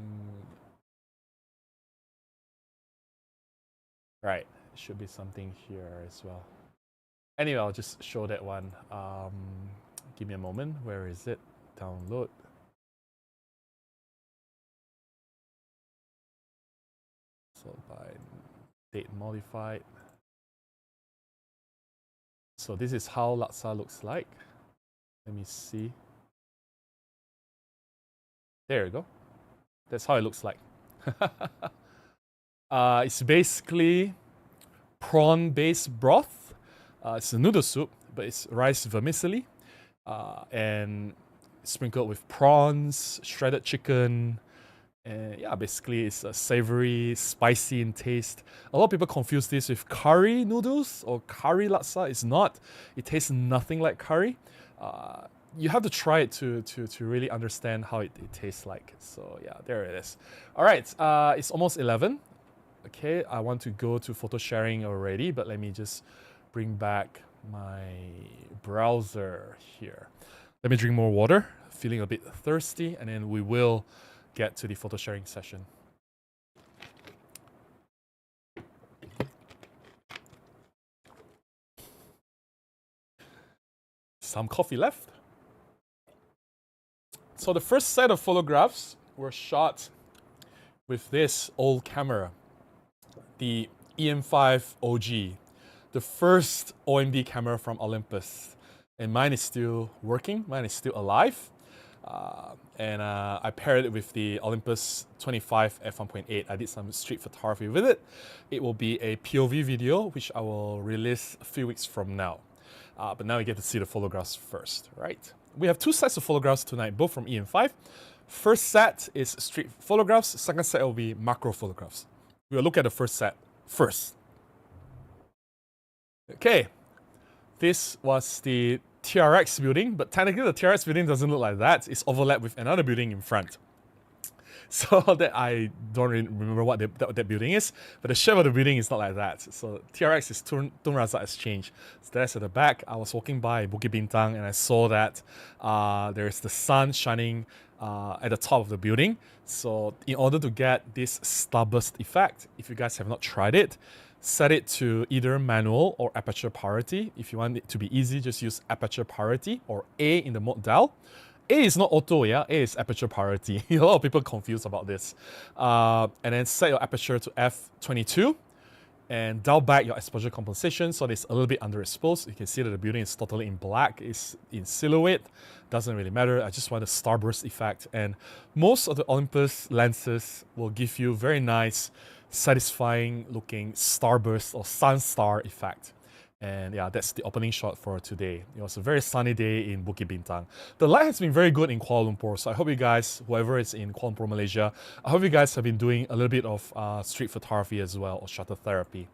Right, it should be something here as well. Anyway, I'll just show that one. Give me a moment. Where is it? Download. So by date modified. So this is how laksa looks like. Let me see. There you go. That's how it looks like. It's basically prawn-based broth. It's a noodle soup, but it's rice vermicelli. And sprinkled with prawns, shredded chicken, and yeah, basically it's a savory, spicy in taste. A lot of people confuse this with curry noodles or curry laksa. It's not. It tastes nothing like curry. You have to try it to really understand how it tastes like. So yeah, there it is. All right, it's almost 11. Okay, I want to go to photo sharing already, but let me just bring back my browser here. Let me drink more water, feeling a bit thirsty, and then we will get to the photo sharing session. Some coffee left. So the first set of photographs were shot with this old camera, the EM5 OG, the first OMD camera from Olympus. And mine is still working, mine is still alive. And I paired it with the Olympus 25 f1.8. I did some street photography with it. It will be a POV video, which I will release a few weeks from now. But now you get to see the photographs first, right? We have two sets of photographs tonight, both from EM5. First set is street photographs. Second set will be macro photographs. We'll look at the first set first. Okay, this was the TRX building, but technically the TRX building doesn't look like that. It's overlapped with another building in front. So that I don't really remember what that building is, but the shape of the building is not like that. So TRX is Tun Razak Exchange. So that's at the back. I was walking by Bukit Bintang and I saw that there's the sun shining at the top of the building. So in order to get this starburst effect, if you guys have not tried it, set it to either manual or aperture priority. If you want it to be easy, just use aperture priority or A in the mode dial. A is not auto, yeah? A is aperture priority. A lot of people confused about this. And then set your aperture to f22 and dial back your exposure compensation so that it's a little bit underexposed. You can see that the building is totally in black. It's in silhouette. Doesn't really matter. I just want a starburst effect. And most of the Olympus lenses will give you very nice, satisfying looking starburst or sun star effect. And yeah, that's the opening shot for today. It was a very sunny day in Bukit Bintang. The light has been very good in Kuala Lumpur, so I hope you guys, whoever is in Kuala Lumpur, Malaysia, I hope you guys have been doing a little bit of street photography as well, or shutter therapy.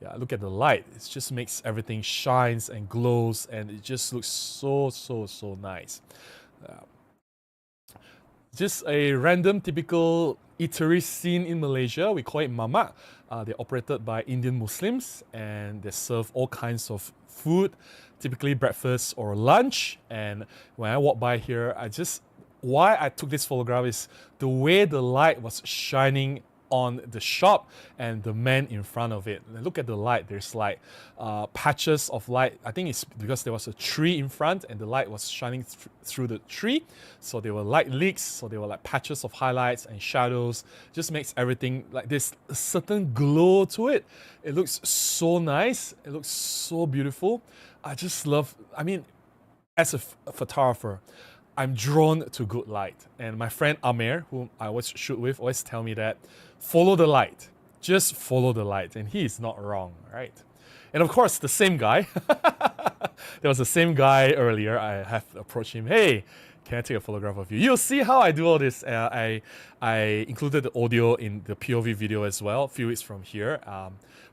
Yeah, look at the light. It just makes everything shines and glows, and it just looks so nice. Just a random typical eatery scene in Malaysia. We call it mamak. They're operated by Indian Muslims and they serve all kinds of food, typically breakfast or lunch. And when I walk by here, why I took this photograph is the way the light was shining on the shop and the man in front of it. Look at the light. There's like patches of light. I think it's because there was a tree in front and the light was shining through the tree. So there were light leaks. So there were like patches of highlights and shadows. Just makes everything like this a certain glow to it. It looks so nice. It looks so beautiful. I just love, I mean, as a photographer, I'm drawn to good light. And my friend Amer, whom I always shoot with, always tell me that follow the light. Just follow the light. And he is not wrong, right? And of course, the same guy. There was the same guy earlier. I have approached him. Hey, can I take a photograph of you? You'll see how I do all this. I included the audio in the POV video as well. A few weeks from here.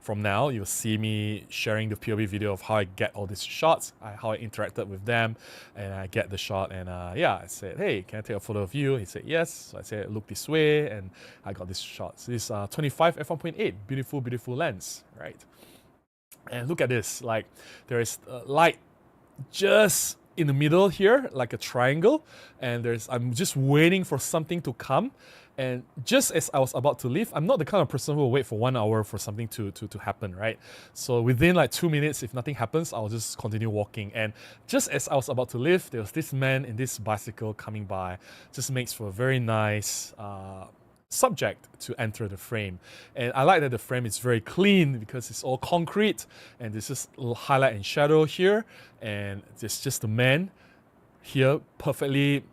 From now, you'll see me sharing the POV video of how I get all these shots, how I interacted with them, and I get the shot. And yeah, I said, hey, can I take a photo of you? He said, yes. So I said, look this way, and I got this shot. So this 25 f1.8, beautiful, beautiful lens, right? And look at this, like there is light just in the middle here, like a triangle, and I'm just waiting for something to come. And just as I was about to leave, I'm not the kind of person who will wait for 1 hour for something to happen, right? So within like 2 minutes, if nothing happens, I'll just continue walking. And just as I was about to leave, there was this man in this bicycle coming by. Just makes for a very nice subject to enter the frame. And I like that the frame is very clean because it's all concrete and there's just a little highlight and shadow here, and it's just the man here perfectly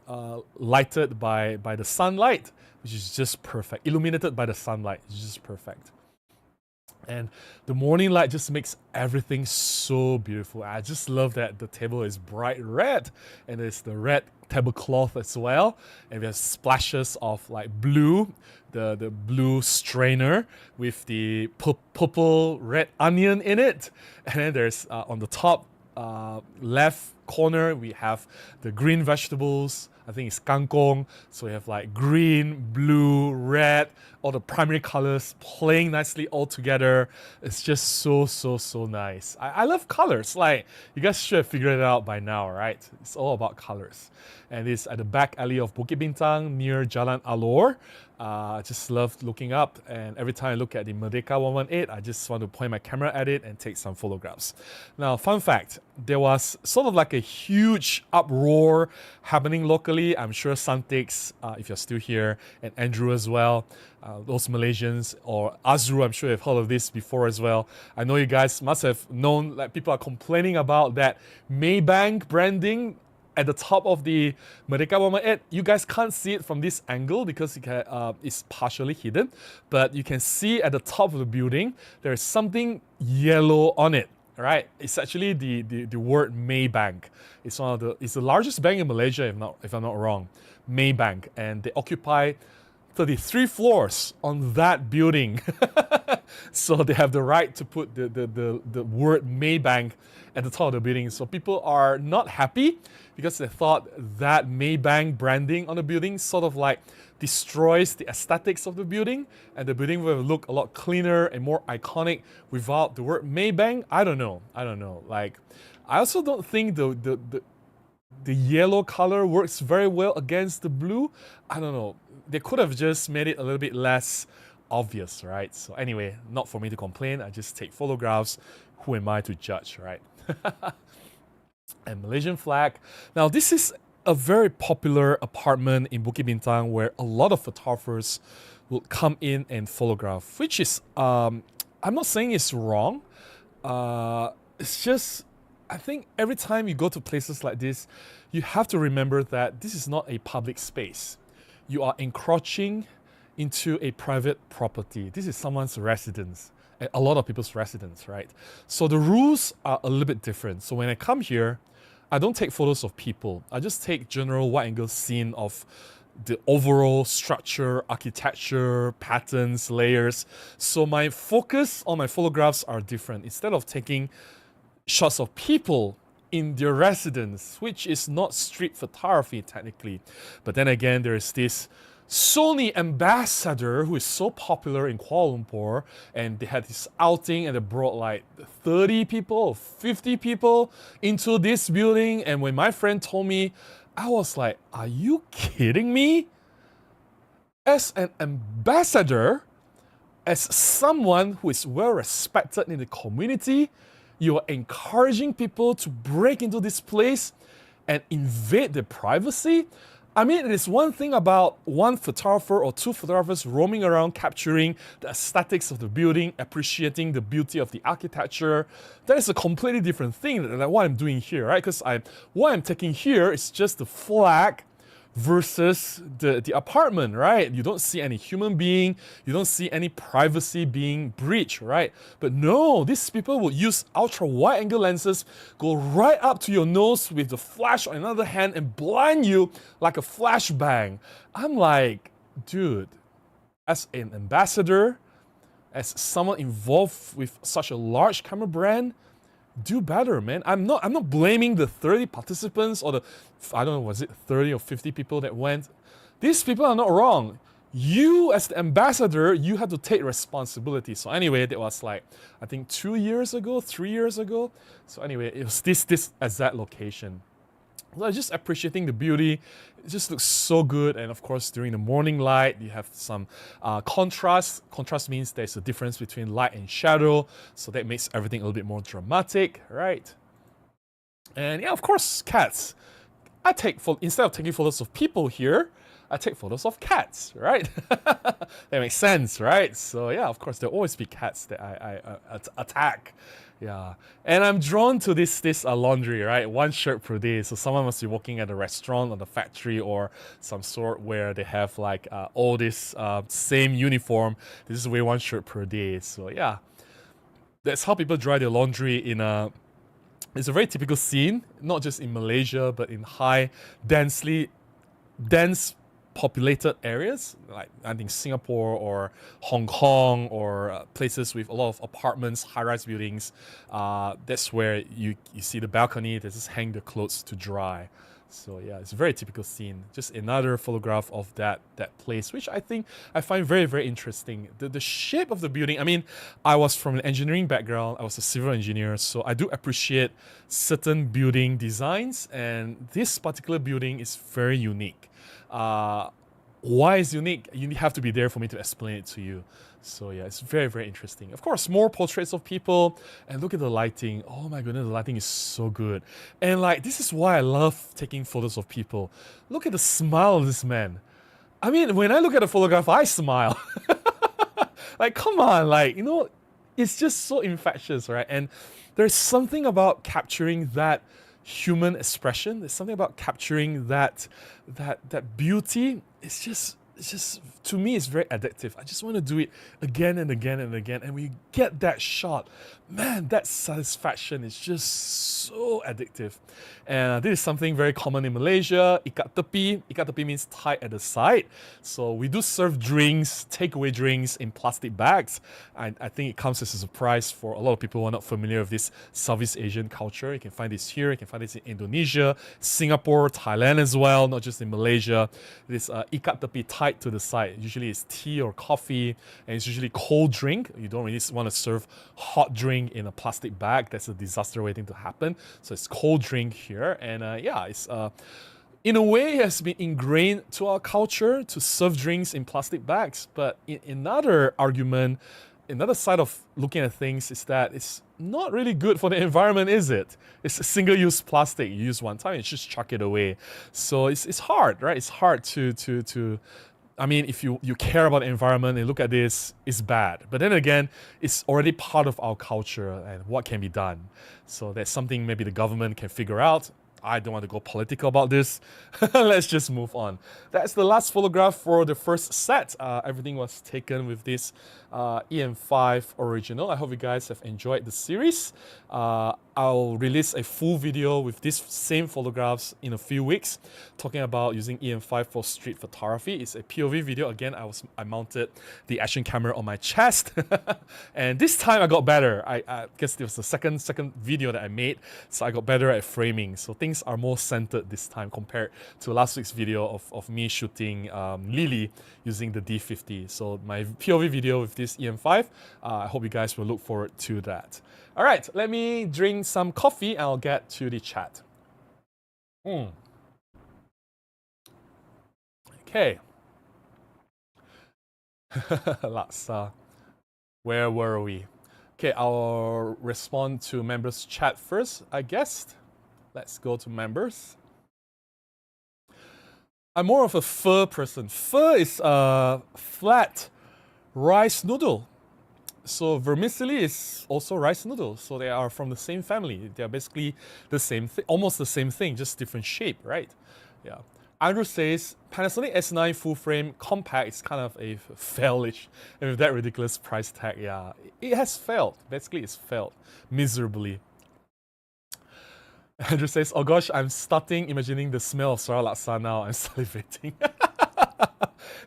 lighted by the sunlight, which is just perfect. Illuminated by the sunlight, it's just perfect. And the morning light just makes everything so beautiful. I just love that the table is bright red and there's the red tablecloth as well. And we have splashes of like blue, the blue strainer with the purple red onion in it. And then there's on the top left corner, we have the green vegetables. I think it's kangkong. So we have like green, blue, red, all the primary colors playing nicely all together. It's just so nice. I love colors. Like, you guys should have figured it out by now, right? It's all about colors. And it's at the back alley of Bukit Bintang near Jalan Alor. I just love looking up, and every time I look at the Merdeka 118, I just want to point my camera at it and take some photographs. Now, fun fact, there was sort of like a huge uproar happening locally. I'm sure Santix, if you're still here, and Andrew as well, those Malaysians, or Azru, I'm sure you've heard of this before as well. I know you guys must have known that people are complaining about that Maybank branding at the top of the Merdeka 118. You guys can't see it from this angle because it's partially hidden, but you can see at the top of the building there is something yellow on it. Right? It's actually the word Maybank. It's the largest bank in Malaysia, if I'm not wrong, Maybank, and they occupy 33 floors on that building. So they have the right to put the word Maybank at the top of the building. So people are not happy because they thought that Maybank branding on the building sort of like destroys the aesthetics of the building, and the building will look a lot cleaner and more iconic without the word Maybank. I don't know. Like, I also don't think the yellow color works very well against the blue. I don't know. They could have just made it a little bit less obvious, right? So anyway, not for me to complain. I just take photographs. Who am I to judge, right? And Malaysian flag. Now, this is a very popular apartment in Bukit Bintang where a lot of photographers will come in and photograph, which is, I'm not saying it's wrong. It's just, I think every time you go to places like this, you have to remember that this is not a public space. You are encroaching into a private property. This is someone's residence, a lot of people's residence, right? So the rules are a little bit different. So when I come here, I don't take photos of people. I just take general wide-angle scene of the overall structure, architecture, patterns, layers. So my focus on my photographs are different. Instead of taking shots of people in their residence, which is not street photography technically. But then again, there is this Sony ambassador who is so popular in Kuala Lumpur, and they had this outing and they brought like 30 people, 50 people into this building. And when my friend told me, I was like, are you kidding me? As an ambassador, as someone who is well respected in the community, you are encouraging people to break into this place and invade their privacy. I mean, it is one thing about one photographer or two photographers roaming around capturing the aesthetics of the building, appreciating the beauty of the architecture. That is a completely different thing than what I'm doing here, right? Because what I'm taking here is just the flag versus the apartment, right? You don't see any human being, you don't see any privacy being breached, right? But no, these people will use ultra wide angle lenses, go right up to your nose with the flash on another hand and blind you like a flashbang. I'm like, dude, as an ambassador, as someone involved with such a large camera brand, do better, man. I'm not blaming the 30 participants or the, I don't know, was it 30 or 50 people that went? These people are not wrong. You as the ambassador, you have to take responsibility. So anyway, that was like, I think 2 years ago, 3 years ago. So anyway, it was this exact location. So just appreciating the beauty. It just looks so good. And of course, during the morning light, you have some contrast. Contrast means there's a difference between light and shadow. So that makes everything a little bit more dramatic, right? And yeah, of course, cats. Instead of taking photos of people here, I take photos of cats, right? That makes sense, right? So yeah, of course, there'll always be cats that I attack. Yeah, and I'm drawn to this laundry, right? One shirt per day. So someone must be working at a restaurant or the factory or some sort where they have like all this same uniform. This is wear one shirt per day. So yeah, that's how people dry their laundry in a. It's a very typical scene, not just in Malaysia, but in dense populated areas, like I think Singapore or Hong Kong or places with a lot of apartments, high-rise buildings. That's where you see the balcony, they just hang the clothes to dry. So yeah, it's a very typical scene. Just another photograph of that place, which I find very, very interesting. The shape of the building, I mean, I was from an engineering background, I was a civil engineer, so I do appreciate certain building designs, and this particular building is very unique. Why is unique? You have to be there for me to explain it to you. So yeah, it's very, very interesting. Of course, more portraits of people, and look at the lighting. Oh my goodness, the lighting is so good. And like, this is why I love taking photos of people. Look at the smile of this man. I mean, when I look at a photograph, I smile. Like, come on, like, you know, it's just so infectious, right? And there's something about capturing that human expression. There's something about capturing that beauty. It's just to me, it's very addictive. I just want to do it again and again and again. And when you get that shot, man, that satisfaction is just so addictive. And this is something very common in Malaysia. Ikat tepi. Ikat tepi means tied at the side. So we do serve drinks, takeaway drinks in plastic bags. I think it comes as a surprise for a lot of people who are not familiar with this Southeast Asian culture. You can find this here. You can find this in Indonesia, Singapore, Thailand as well, not just in Malaysia. This ikat tepi tied to the side. Usually it's tea or coffee, and it's usually cold drink. You don't really want to serve hot drink in a plastic bag. That's a disaster waiting to happen. So it's cold drink here, and yeah, it's in a way, it has been ingrained to our culture to serve drinks in plastic bags. But in another argument, another side of looking at things is that it's not really good for the environment, is it? It's a single-use plastic. You use one time, you just chuck it away. So it's hard, right? It's hard to I mean, if you care about the environment and look at this, it's bad. But then again, it's already part of our culture and what can be done. So that's something maybe the government can figure out. I don't want to go political about this. Let's just move on. That's the last photograph for the first set. Everything was taken with this EM5 original. I hope you guys have enjoyed the series. I'll release a full video with these same photographs in a few weeks, talking about using EM5 for street photography. It's a POV video. Again, I mounted the action camera on my chest, and this time I got better. I guess it was the second video that I made, so I got better at framing. So things are more centered this time compared to last week's video of me shooting Lily using the D50. So my POV video with this EM5, I hope you guys will look forward to that. All right, let me drink some coffee and I'll get to the chat. Okay. Laksa. Where were we? Okay, I'll respond to members chat first, I guess. Let's go to members. I'm more of a pho person. Pho is a flat rice noodle. So vermicelli is also rice noodles. So they are from the same family. They are basically the same thing, almost the same thing, just different shape, right? Yeah. Andrew says Panasonic S9 full frame compact is kind of a failish, and with that ridiculous price tag, yeah, it has failed. Basically, it's failed miserably. Andrew says, oh gosh, I'm starting imagining the smell of Sarawak laksa now. I'm salivating.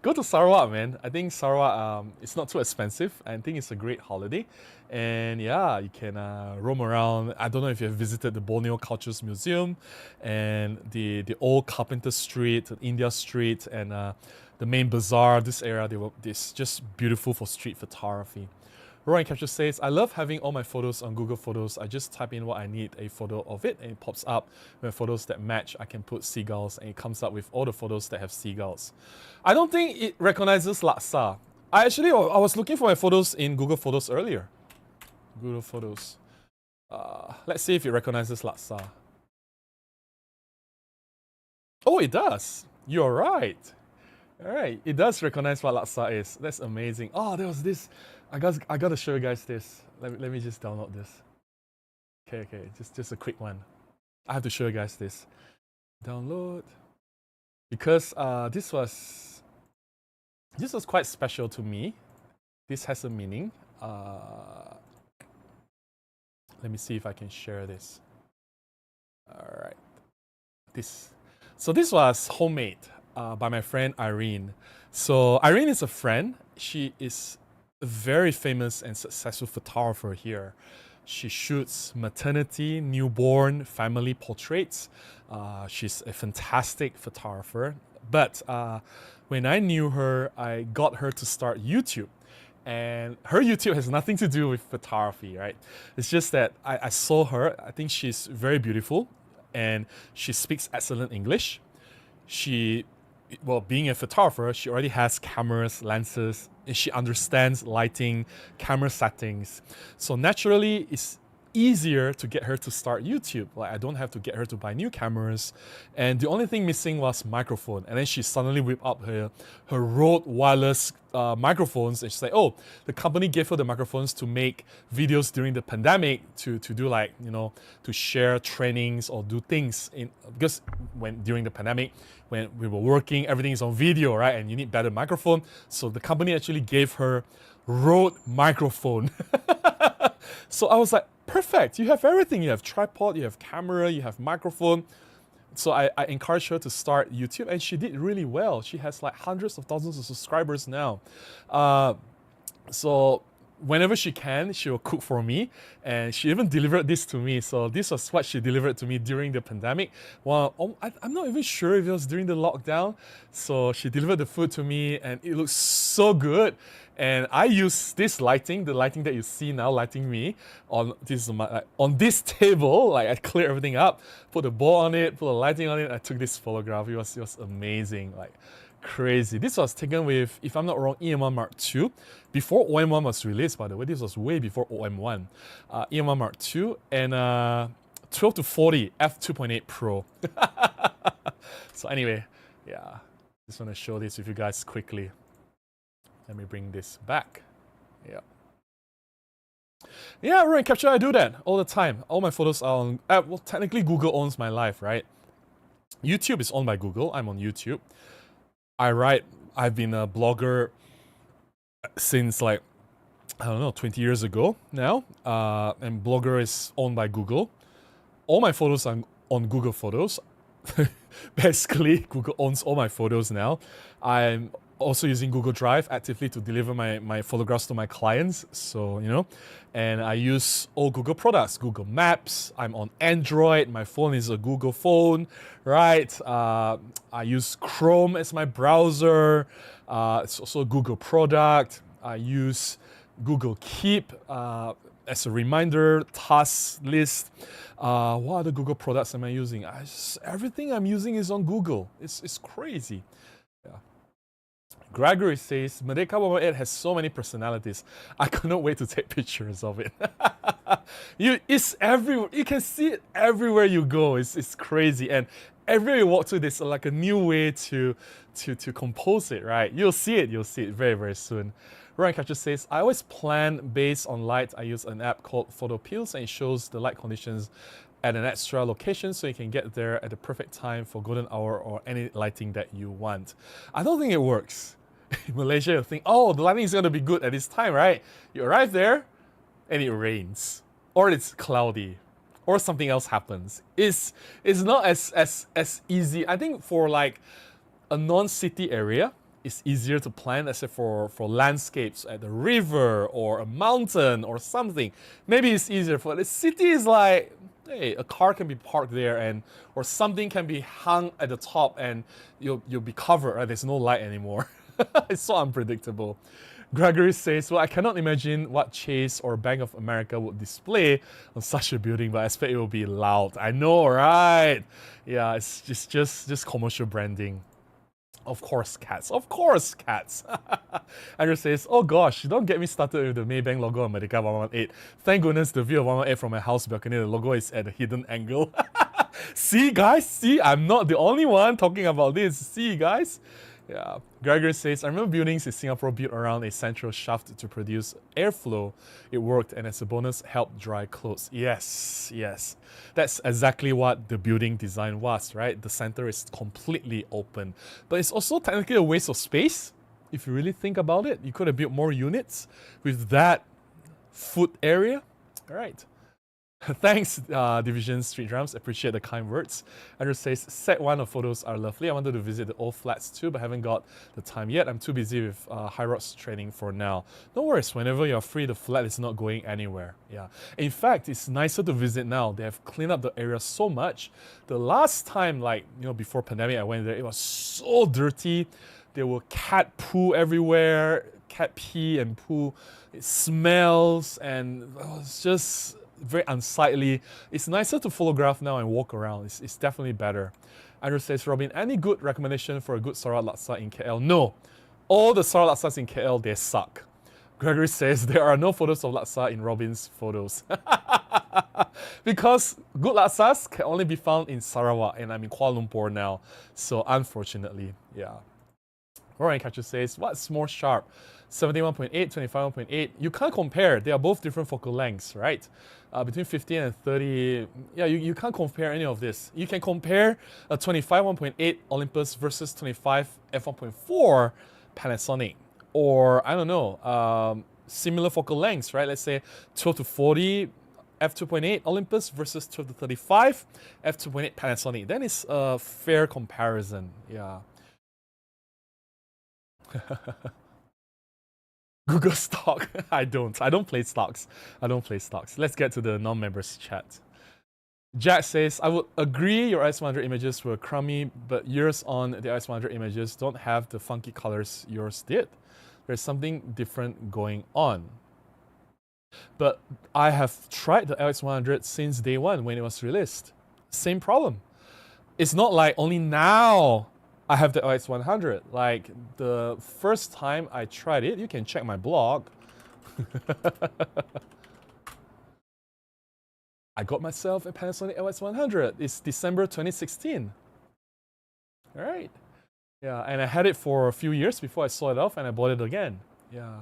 Go to Sarawak, man. I think Sarawak, it's not too expensive. I think it's a great holiday. And yeah, you can roam around. I don't know if you have visited the Borneo Cultures Museum and the old Carpenter Street, India Street, and the main bazaar, this area. It's just beautiful for street photography. Rowan Capture says, I love having all my photos on Google Photos. I just type in what I need, a photo of it, and it pops up with photos that match. I can put seagulls, and it comes up with all the photos that have seagulls. I don't think it recognizes laksa. I was looking for my photos in Google Photos earlier. Google Photos. Let's see if it recognizes laksa. Oh, it does. You're right. All right, it does recognize what laksa is. That's amazing. Oh, there was this. I got to show you guys this. Let me just download this. Okay, just a quick one. I have to show you guys this. Download. Because this was quite special to me. This has a meaning. Let me see if I can share this. All right. This was homemade by my friend Irene. So Irene is a friend. She is a very famous and successful photographer here. She shoots maternity, newborn, family portraits. She's a fantastic photographer. But when I knew her, I got her to start YouTube. And her YouTube has nothing to do with photography, right? It's just that I saw her. I think she's very beautiful and she speaks excellent English. Being a photographer, she already has cameras, lenses, and she understands lighting, camera settings. So naturally, it's easier to get her to start YouTube. Like, I don't have to get her to buy new cameras. And the only thing missing was microphone. And then she suddenly whipped up her Rode wireless microphones. And she's like, oh, the company gave her the microphones to make videos during the pandemic to do like, to share trainings or do things because during the pandemic, when we were working, everything is on video, right? And you need better microphone. So the company actually gave her Rode microphone. So I was like, perfect. You have everything. You have tripod, you have camera, you have microphone. So I encouraged her to start YouTube, and she did really well. She has like hundreds of thousands of subscribers now. So whenever she can, she will cook for me, and she even delivered this to me. So this was what she delivered to me during the pandemic. Well, I'm not even sure if it was during the lockdown. So she delivered the food to me, and it looks so good. And I use this lighting, the lighting that you see now, lighting me on this table. Like I clear everything up, put a bowl on it, put a lighting on it. I took this photograph. It was amazing, like crazy. This was taken with, if I'm not wrong, EM1 Mark II. Before OM1 was released, by the way. This was way before OM1. EM1 Mark II and 12 to 40 f2.8 Pro. So anyway, yeah, just want to show this with you guys quickly. Let me bring this back. Yeah, Rowan Capture, I do that all the time. All my photos are on, well, technically Google owns my life, right? YouTube is owned by Google. I'm on YouTube. I've been a blogger since like, I don't know, 20 years ago now. And Blogger is owned by Google. All my photos are on Google Photos. Basically, Google owns all my photos now. I'm also using Google Drive actively to deliver my photographs to my clients. So, and I use all Google products, Google Maps. I'm on Android. My phone is a Google phone, right? I use Chrome as my browser. It's also a Google product. I use Google Keep as a reminder, task list. What other Google products am I using? Everything I'm using is on Google. It's crazy. Gregory says, Merdeka 118 has so many personalities. I cannot wait to take pictures of it. It's everywhere. You can see it everywhere you go. It's crazy. And everywhere you walk to, there's like a new way to compose it, right? You'll see it very, very soon. Ryan Catcher says, I always plan based on light. I use an app called PhotoPills, and it shows the light conditions at an extra location so you can get there at the perfect time for golden hour or any lighting that you want. I don't think it works. In Malaysia, you think, oh, the lighting is going to be good at this time, right? You arrive there and it rains, or it's cloudy, or something else happens. It's not as easy. I think for like a non-city area, it's easier to plan, let's say for landscapes at the river or a mountain or something. Maybe it's easier. For the city is like, hey, a car can be parked there or something can be hung at the top and you'll be covered, right? There's no light anymore. It's so unpredictable. Gregory says, well, I cannot imagine what Chase or Bank of America would display on such a building, but I expect it will be loud. I know, right? Yeah, it's just commercial branding. Of course, cats. Of course, cats. Andrew says, oh gosh, don't get me started with the Maybank logo on Merdeka 118. Thank goodness the view of 118 from my house balcony, the logo is at a hidden angle. See, guys? See, I'm not the only one talking about this. See, guys? Yeah. Gregory says, I remember buildings in Singapore built around a central shaft to produce airflow. It worked, and as a bonus, helped dry clothes. Yes, yes. That's exactly what the building design was, right? The center is completely open. But it's also technically a waste of space. If you really think about it, you could have built more units with that foot area. All right. Thanks, Division Street Drums. Appreciate the kind words. Andrew says, set one of photos are lovely. I wanted to visit the old flats too, but haven't got the time yet. I'm too busy with high rocks training for now. No worries. Whenever you're free, the flat is not going anywhere. Yeah. In fact, it's nicer to visit now. They have cleaned up the area so much. The last time, before pandemic, I went there, it was so dirty. There were cat poo everywhere, cat pee and poo. It smells, and it was just very unsightly. It's nicer to photograph now and walk around. It's definitely better. Andrew says, Robin, any good recommendation for a good Sarawak laksa in KL? No. All the Sarawak laksas in KL, they suck. Gregory says, there are no photos of laksa in Robin's photos. Because good laksas can only be found in Sarawak, and I'm in Kuala Lumpur now. So unfortunately, yeah. Ryan Catcher says, what's more sharp? 71.8, 25.8. You can't compare. They are both different focal lengths, right? Between 15 and 30, yeah, you can't compare any of this. You can compare a 25 1.8 Olympus versus 25 f1.4 Panasonic. Or, I don't know, similar focal lengths, right? Let's say 12 to 40 f2.8 Olympus versus 12 to 35 f2.8 Panasonic. Then it's a fair comparison, yeah. Google stock. I don't play stocks. Let's get to the non-members chat. Jack says, I would agree your IS100 images were crummy, but years on, the IS100 images don't have the funky colors yours did. There's something different going on. But I have tried the LX100 since day one when it was released. Same problem. It's not like only now I have the LX100. Like the first time I tried it, you can check my blog. I got myself a Panasonic LX100. It's December 2016. All right. Yeah, and I had it for a few years before I sold it off and I bought it again. Yeah.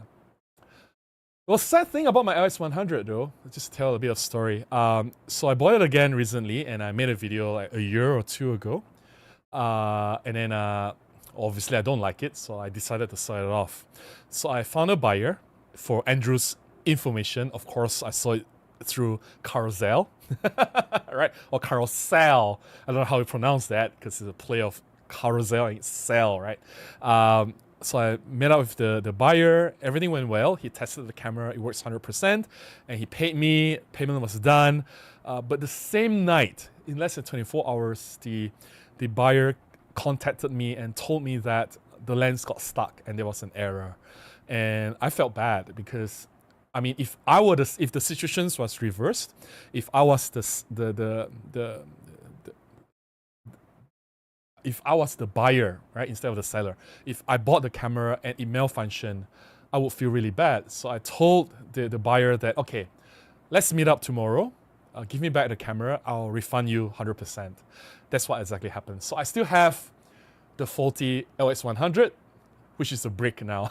Well, sad thing about my LX100 though, I'll just tell a bit of story. So I bought it again recently and I made a video like a year or two ago. And then obviously I don't like it, so I decided to sell it off. So I found a buyer for Andrew's information. Of course, I saw it through Carousel, right? Or Carousel. I don't know how you pronounce that because it's a play of Carousel and Cell, right? So I met up with the buyer. Everything went well. He tested the camera. It works 100%. And he paid me. Payment was done. But the same night, in less than 24 hours, the buyer contacted me and told me that the lens got stuck and there was an error. And I felt bad because, I mean, if the situation was reversed, if I was if I was the buyer, right, instead of the seller, if I bought the camera and it malfunctioned, I would feel really bad. So I told the buyer that, okay, let's meet up tomorrow. Give me back the camera. I'll refund you 100%. That's what exactly happened. So I still have the faulty LX100, which is a brick now,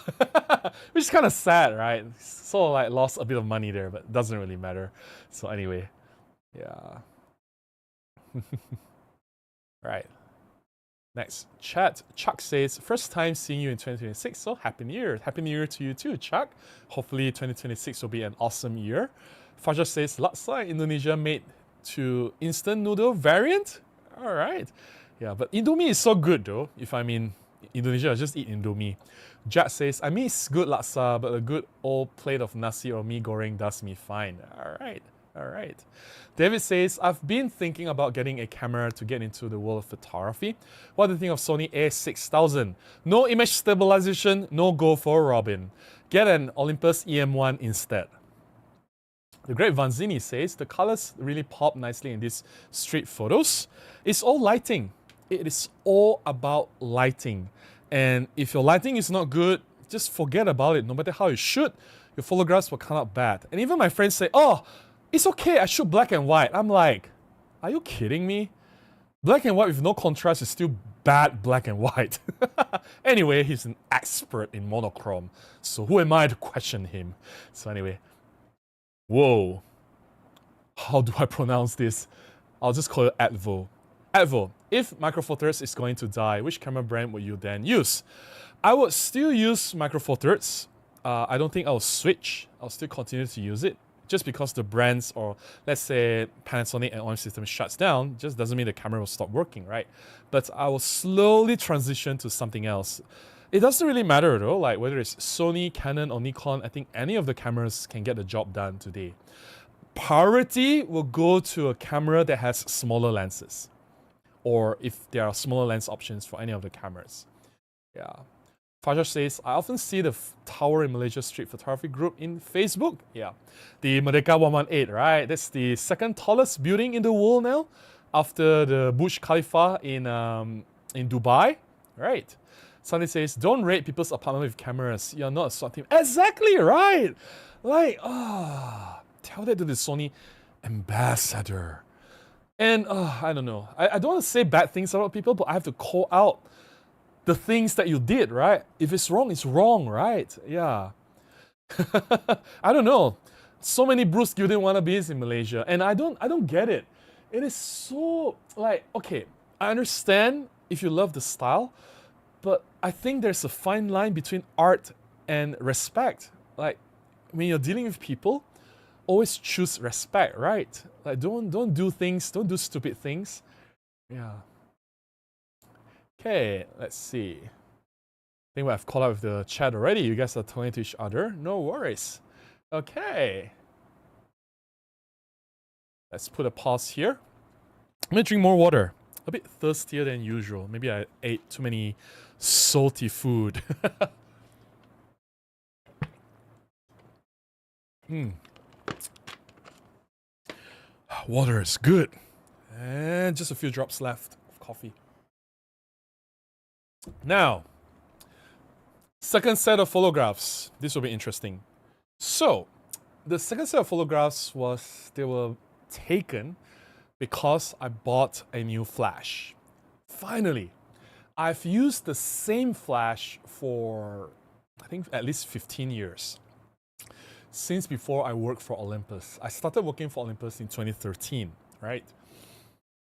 which is kind of sad, right? So like lost a bit of money there, but it doesn't really matter. So anyway, yeah. Right. Next, chat. Chuck says, first time seeing you in 2026, so Happy New Year. Happy New Year to you too, Chuck. Hopefully 2026 will be an awesome year. Fajar says, laksa Indonesia made to instant noodle variant? Alright. Yeah, but Indomie is so good though. If I'm in Indonesia, I just eat Indomie. Jack says, I miss good laksa, but a good old plate of nasi or mee goreng does me fine. Alright. Alright. David says, I've been thinking about getting a camera to get into the world of photography. What do you think of Sony a6000? No image stabilization, no go for Robin. Get an Olympus EM1 instead. The Great Vanzini says, the colors really pop nicely in these street photos. It's all lighting. It is all about lighting. And if your lighting is not good, just forget about it. No matter how you shoot, your photographs will come out bad. And even my friends say, oh, it's okay, I shoot black and white. I'm like, are you kidding me? Black and white with no contrast is still bad black and white. Anyway, he's an expert in monochrome. So who am I to question him? So anyway, whoa. How do I pronounce this? I'll just call it Advo. Advo, if Micro Four Thirds is going to die, which camera brand would you then use? I would still use Micro Four Thirds. I don't think I'll switch. I'll still continue to use it. Just because the brands, or let's say Panasonic and Olympus system shuts down, just doesn't mean the camera will stop working, right? But I will slowly transition to something else. It doesn't really matter though, like whether it's Sony, Canon, or Nikon. I think any of the cameras can get the job done today. Priority will go to a camera that has smaller lenses, or if there are smaller lens options for any of the cameras. Yeah. Fajar says, I often see the tower in Malaysia street photography group in Facebook. Yeah. The Merdeka 118, right? That's the second tallest building in the world now, after the Burj Khalifa in Dubai. Right. Sunday says, don't rate people's apartment with cameras. You're not a SWAT team. Exactly right. Like, tell that to the Sony ambassador. And I don't know. I don't want to say bad things about people, but I have to call out the things that you did, right? If it's wrong, right? Yeah. I don't know. So many Bruce Gilden wannabes in Malaysia, and I don't get it. It is so like, okay, I understand if you love the style, but I think there's a fine line between art and respect. Like when you're dealing with people, always choose respect, right? Like don't do stupid things. Yeah. Okay, let's see. I think I've caught up with the chat already. You guys are talking to each other. No worries. Okay. Let's put a pause here. I'm gonna drink more water. A bit thirstier than usual. Maybe I ate too many salty food. Water is good. And just a few drops left of coffee. Now, second set of photographs. This will be interesting. So, the second set of photographs they were taken because I bought a new flash. Finally, I've used the same flash for, I think, at least 15 years. Since before I worked for Olympus. I started working for Olympus in 2013, right?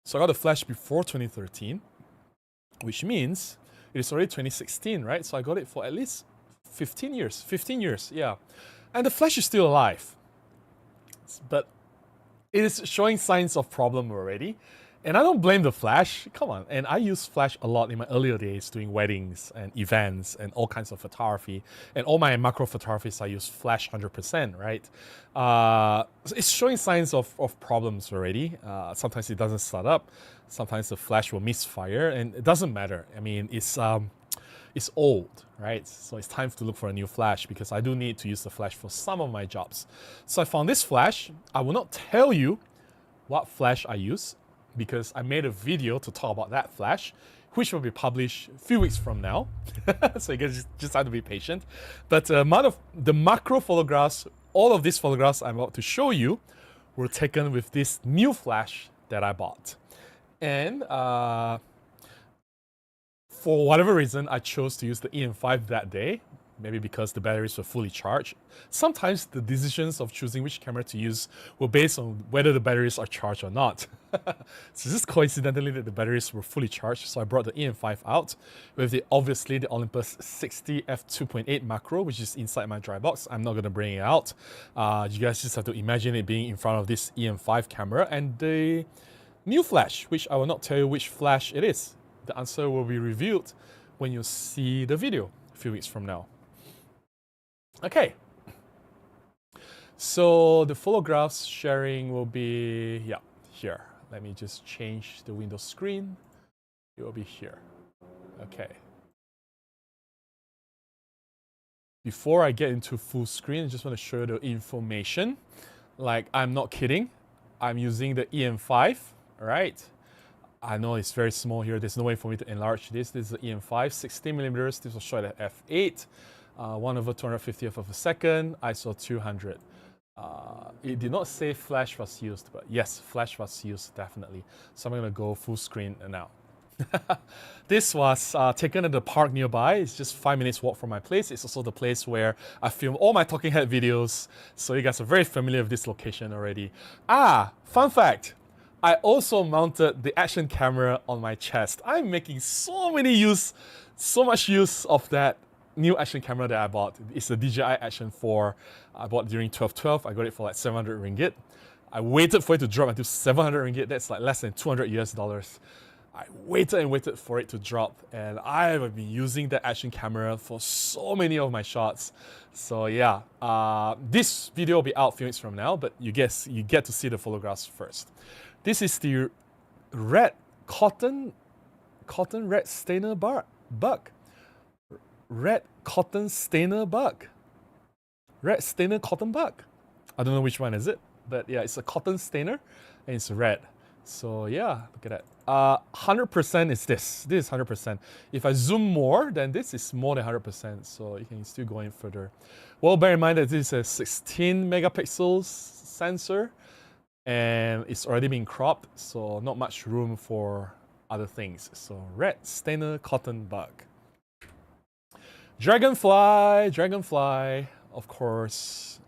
So I got the flash before 2013, which means it is already 2016, right? So I got it for at least 15 years. 15 years, yeah. And the flash is still alive. But it is showing signs of problem already. And I don't blame the flash. Come on. And I used flash a lot in my earlier days doing weddings and events and all kinds of photography. And all my macro photographies, I use flash 100%, right? It's showing signs of problems already. Sometimes it doesn't start up. Sometimes the flash will misfire. And it doesn't matter. I mean, it's old, right? So it's time to look for a new flash because I do need to use the flash for some of my jobs. So I found this flash. I will not tell you what flash I use, because I made a video to talk about that flash. which will be published a few weeks from now. So you guys just have to be patient. But amount of the macro photographs, all of these photographs I'm about to show you, were taken with this new flash that I bought. And for whatever reason, I chose to use the EM5 that day. Maybe because the batteries were fully charged. Sometimes the decisions of choosing which camera to use were based on whether the batteries are charged or not. So just coincidentally that the batteries were fully charged, so I brought the EM5 out with obviously the Olympus 60 f2.8 macro, which is inside my dry box. I'm not going to bring it out. You guys just have to imagine it being in front of this EM5 camera and the new flash, which I will not tell you which flash it is. The answer will be revealed when you see the video a few weeks from now. Okay, so the photographs sharing will be, yeah, here. Let me just change the Windows screen. It will be here. Okay. Before I get into full screen, I just want to show you the information. Like, I'm not kidding. I'm using the EM5, all right? I know it's very small here. There's no way for me to enlarge this. This is the EM5, 16mm. This was shot at f8. 1/250th of a second, ISO 200. It did not say flash was used, but yes, flash was used, definitely. So I'm going to go full screen now. This was taken at the park nearby. It's just 5 minutes walk from my place. It's also the place where I film all my talking head videos. So you guys are very familiar with this location already. Fun fact. I also mounted the action camera on my chest. I'm making so much use of that new action camera that I bought. It's the DJI Action 4. I bought during 12/12. I got it for like 700 ringgit. I waited for it to drop until 700 ringgit. That's like less than 200 US dollars. I waited and waited for it to drop, and I have been using that action camera for so many of my shots. So yeah, this video will be out a few minutes from now, but you get to see the photographs first. This is the red cotton red stainer bug. Red cotton stainer bug. Red stainer cotton bug. I don't know which one is it, but yeah, it's a cotton stainer and it's red. So yeah, look at that. 100% is this. This is 100%. If I zoom more, then this is more than 100%. So you can still go in further. Well, bear in mind that this is a 16 megapixels sensor and it's already been cropped, so not much room for other things. So red stainer cotton bug. Dragonfly, of course.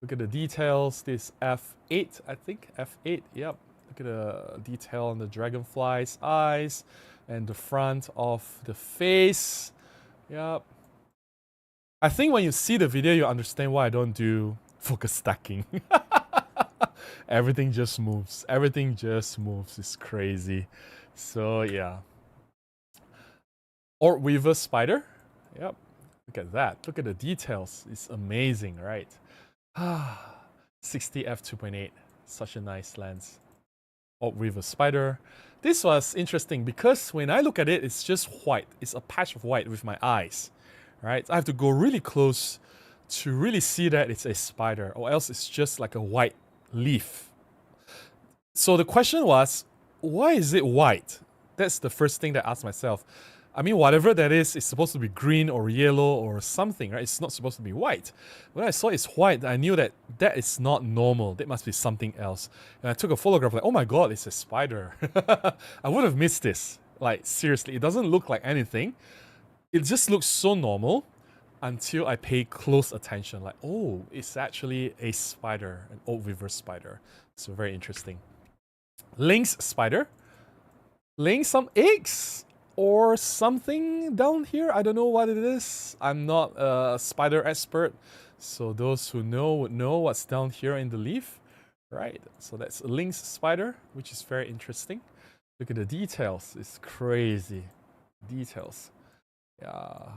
Look at the details. This f8, I think. f8, yep. Look at the detail on the dragonfly's eyes and the front of the face. Yep. I think when you see the video, you understand why I don't do focus stacking. Everything just moves. Everything just moves. It's crazy. So yeah. Orb Weaver spider. Yep. Look at that. Look at the details. It's amazing, right? 60 f2.8. Such a nice lens. Orb Weaver spider. This was interesting because when I look at it, it's just white. It's a patch of white with my eyes, right? I have to go really close to really see that it's a spider, or else it's just like a white leaf. So the question was, why is it white? That's the first thing that I asked myself. I mean, whatever that is, it's supposed to be green or yellow or something, right? It's not supposed to be white. When I saw it's white, I knew that that is not normal. That must be something else. And I took a photograph like, oh my god, it's a spider. I would have missed this. Like, seriously, it doesn't look like anything. It just looks so normal until I pay close attention. Like, oh, it's actually a spider, an Orb Weaver spider. So very interesting. Lynx spider. Laying some eggs or something down here. I don't know what it is. I'm not a spider expert, so those who know would know what's down here in the leaf. Right, so that's a lynx spider, which is very interesting. Look at the details. It's crazy. Details. Yeah.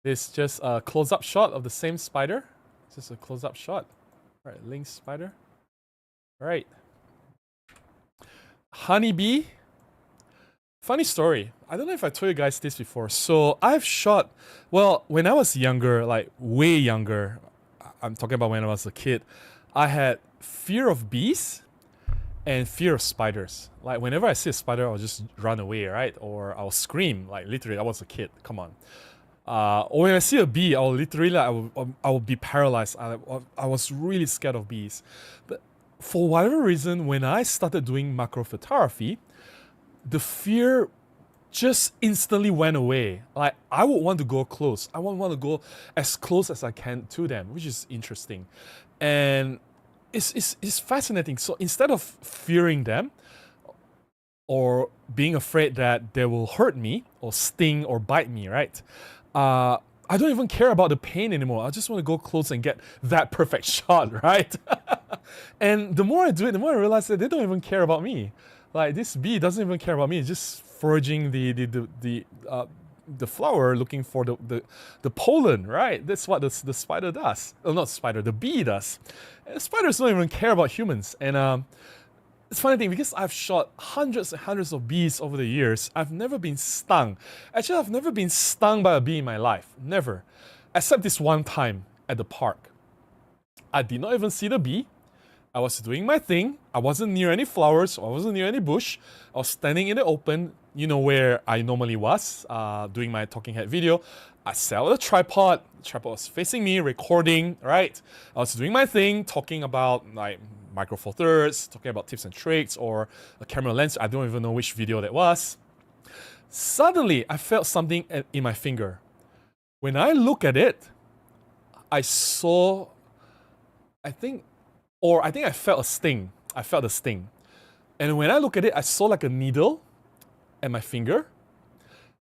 This just a close-up shot of the same spider. Just a close-up shot. All right, lynx spider. All right. Honeybee. Funny story. I don't know if I told you guys this before. So I've shot, well, when I was younger, like way younger, I'm talking about when I was a kid, I had fear of bees. and fear of spiders. Like whenever I see a spider, I'll just run away, right? Or I'll scream. Like literally, I was a kid. Come on. Or when I see a bee, I'll literally, I will be paralyzed. I was really scared of bees. But for whatever reason, when I started doing macro photography, the fear just instantly went away. Like I would want to go close. I would want to go as close as I can to them, which is interesting. And it's fascinating. So instead of fearing them or being afraid that they will hurt me or sting or bite me, right? I don't even care about the pain anymore. I just want to go close and get that perfect shot, right? And the more I do it, the more I realize that they don't even care about me. Like this bee doesn't even care about me. It's just foraging the flower, looking for the pollen, right? That's what the spider does. Oh, not spider, the bee does. And spiders don't even care about humans. And it's a funny thing, because I've shot hundreds and hundreds of bees over the years, I've never been stung. Actually, I've never been stung by a bee in my life. Never. Except this one time at the park. I did not even see the bee. I was doing my thing. I wasn't near any flowers. I wasn't near any bush. I was standing in the open, you know, where I normally was, doing my talking head video. I set out a tripod. The tripod was facing me, recording, right? I was doing my thing, talking about like Micro Four Thirds, talking about tips and tricks, or a camera lens. I don't even know which video that was. Suddenly, I felt something in my finger. When I look at it, I saw, I think I felt a sting. I felt a sting. And when I look at it, I saw like a needle at my finger.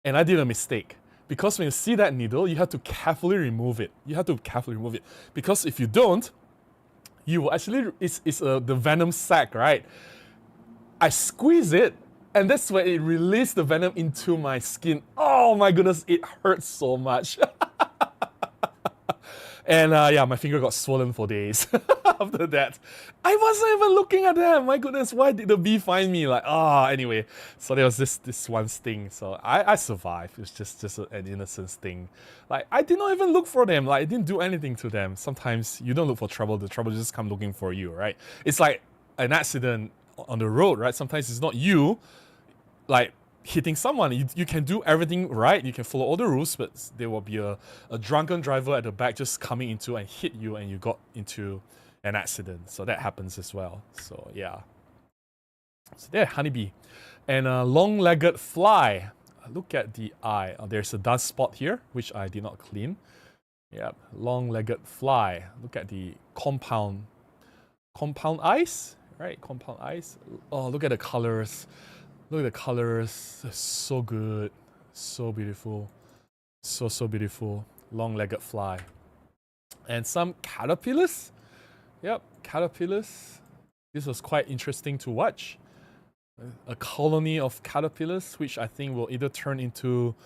And I did a mistake. Because when you see that needle, you have to carefully remove it. You have to carefully remove it. Because if you don't, you will actually, it's the venom sac, right? I squeeze it, and that's when it released the venom into my skin. Oh my goodness, it hurts so much. And yeah, my finger got swollen for days after that. I wasn't even looking at them. My goodness, why did the bee find me? Like, anyway. So there was this one sting. So I survived. It was just an innocent sting. Like, I did not even look for them. Like, I didn't do anything to them. Sometimes you don't look for trouble. The trouble just come looking for you, right? It's like an accident on the road, right? Sometimes it's not you, like, hitting someone. You can do everything right, you can follow all the rules, but there will be a drunken driver at the back just coming into and hit you, and you got into an accident. So that happens as well. So yeah. So there, honeybee. And a long-legged fly. Look at the eye. There's a dust spot here, which I did not clean. Yeah, long-legged fly. Look at the compound eyes, right? Compound eyes. Oh, look at the colors. Look at the colors, they're so good, so beautiful, so beautiful. Long-legged fly. And some caterpillars. Yep, caterpillars. This was quite interesting to watch. A colony of caterpillars, which I think will either turn into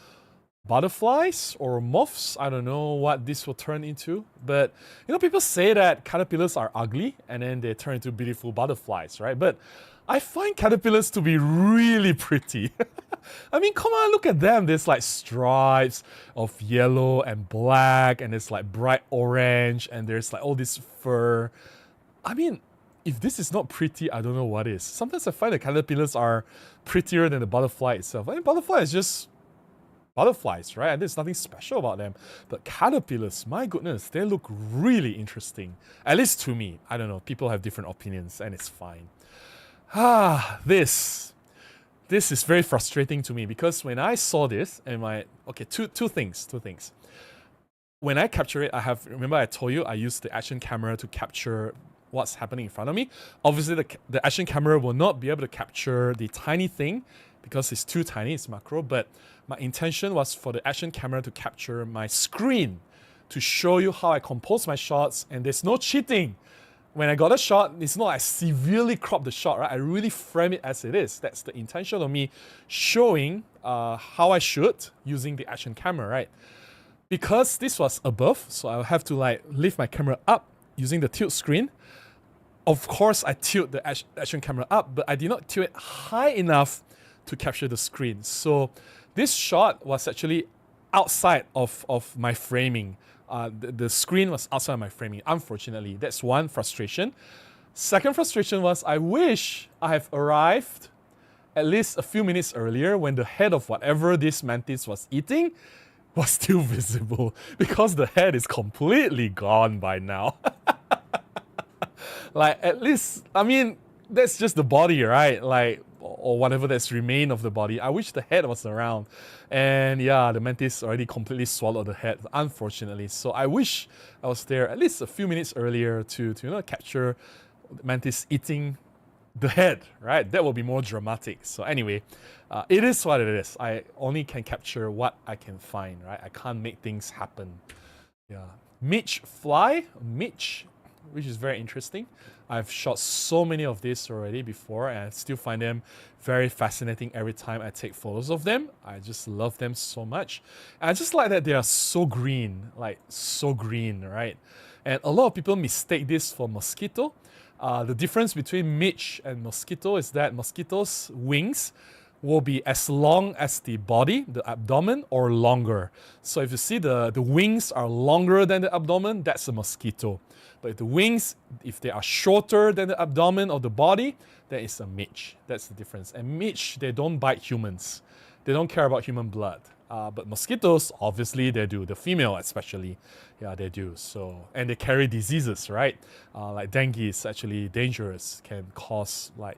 butterflies or moths. I don't know what this will turn into. But, you know, people say that caterpillars are ugly and then they turn into beautiful butterflies, right? But I find caterpillars to be really pretty. I mean, come on, look at them. There's like stripes of yellow and black, and there's like bright orange, and there's like all this fur. I mean, if this is not pretty, I don't know what is. Sometimes I find the caterpillars are prettier than the butterfly itself. I mean, butterfly is just butterflies, right? And there's nothing special about them. But caterpillars, my goodness, they look really interesting. At least to me. I don't know. People have different opinions, and it's fine. This is very frustrating to me, because when I saw this and two things. When I capture it, remember I told you I used the action camera to capture what's happening in front of me. Obviously the action camera will not be able to capture the tiny thing because it's too tiny, it's macro, but my intention was for the action camera to capture my screen to show you how I compose my shots, and there's no cheating. When I got a shot, it's not I severely crop the shot, right? I really frame it as it is. That's the intention of me showing how I shoot using the action camera, right? Because this was above, so I'll have to like lift my camera up using the tilt screen. Of course, I tilt the action camera up, but I did not tilt it high enough to capture the screen. So this shot was actually outside of my framing. The screen was outside of my framing, unfortunately. That's one frustration. Second frustration was I wish I have arrived at least a few minutes earlier when the head of whatever this mantis was eating was still visible, because the head is completely gone by now. Like, at least, I mean, that's just the body, right? Like, or whatever that's remained of the body. I wish the head was around. And yeah, the mantis already completely swallowed the head, unfortunately. So I wish I was there at least a few minutes earlier to capture the mantis eating the head, right? That will be more dramatic. So anyway, it is what it is. I only can capture what I can find, right? I can't make things happen. Yeah. Mitch fly, Mitch, which is very interesting. I've shot so many of these already before, and I still find them very fascinating every time I take photos of them. I just love them so much. And I just like that they are so green, like so green, right? And a lot of people mistake this for mosquito. The difference between Mitch and mosquito is that mosquito's wings will be as long as the body, the abdomen, or longer. So if you see the wings are longer than the abdomen, that's a mosquito. But if the wings, if they are shorter than the abdomen or the body, then it's a Mitch. That's the difference. And Mitch, they don't bite humans. They don't care about human blood. But mosquitoes, obviously, they do. The female, especially, yeah, they do. So, and they carry diseases, right? Like dengue is actually dangerous, can cause like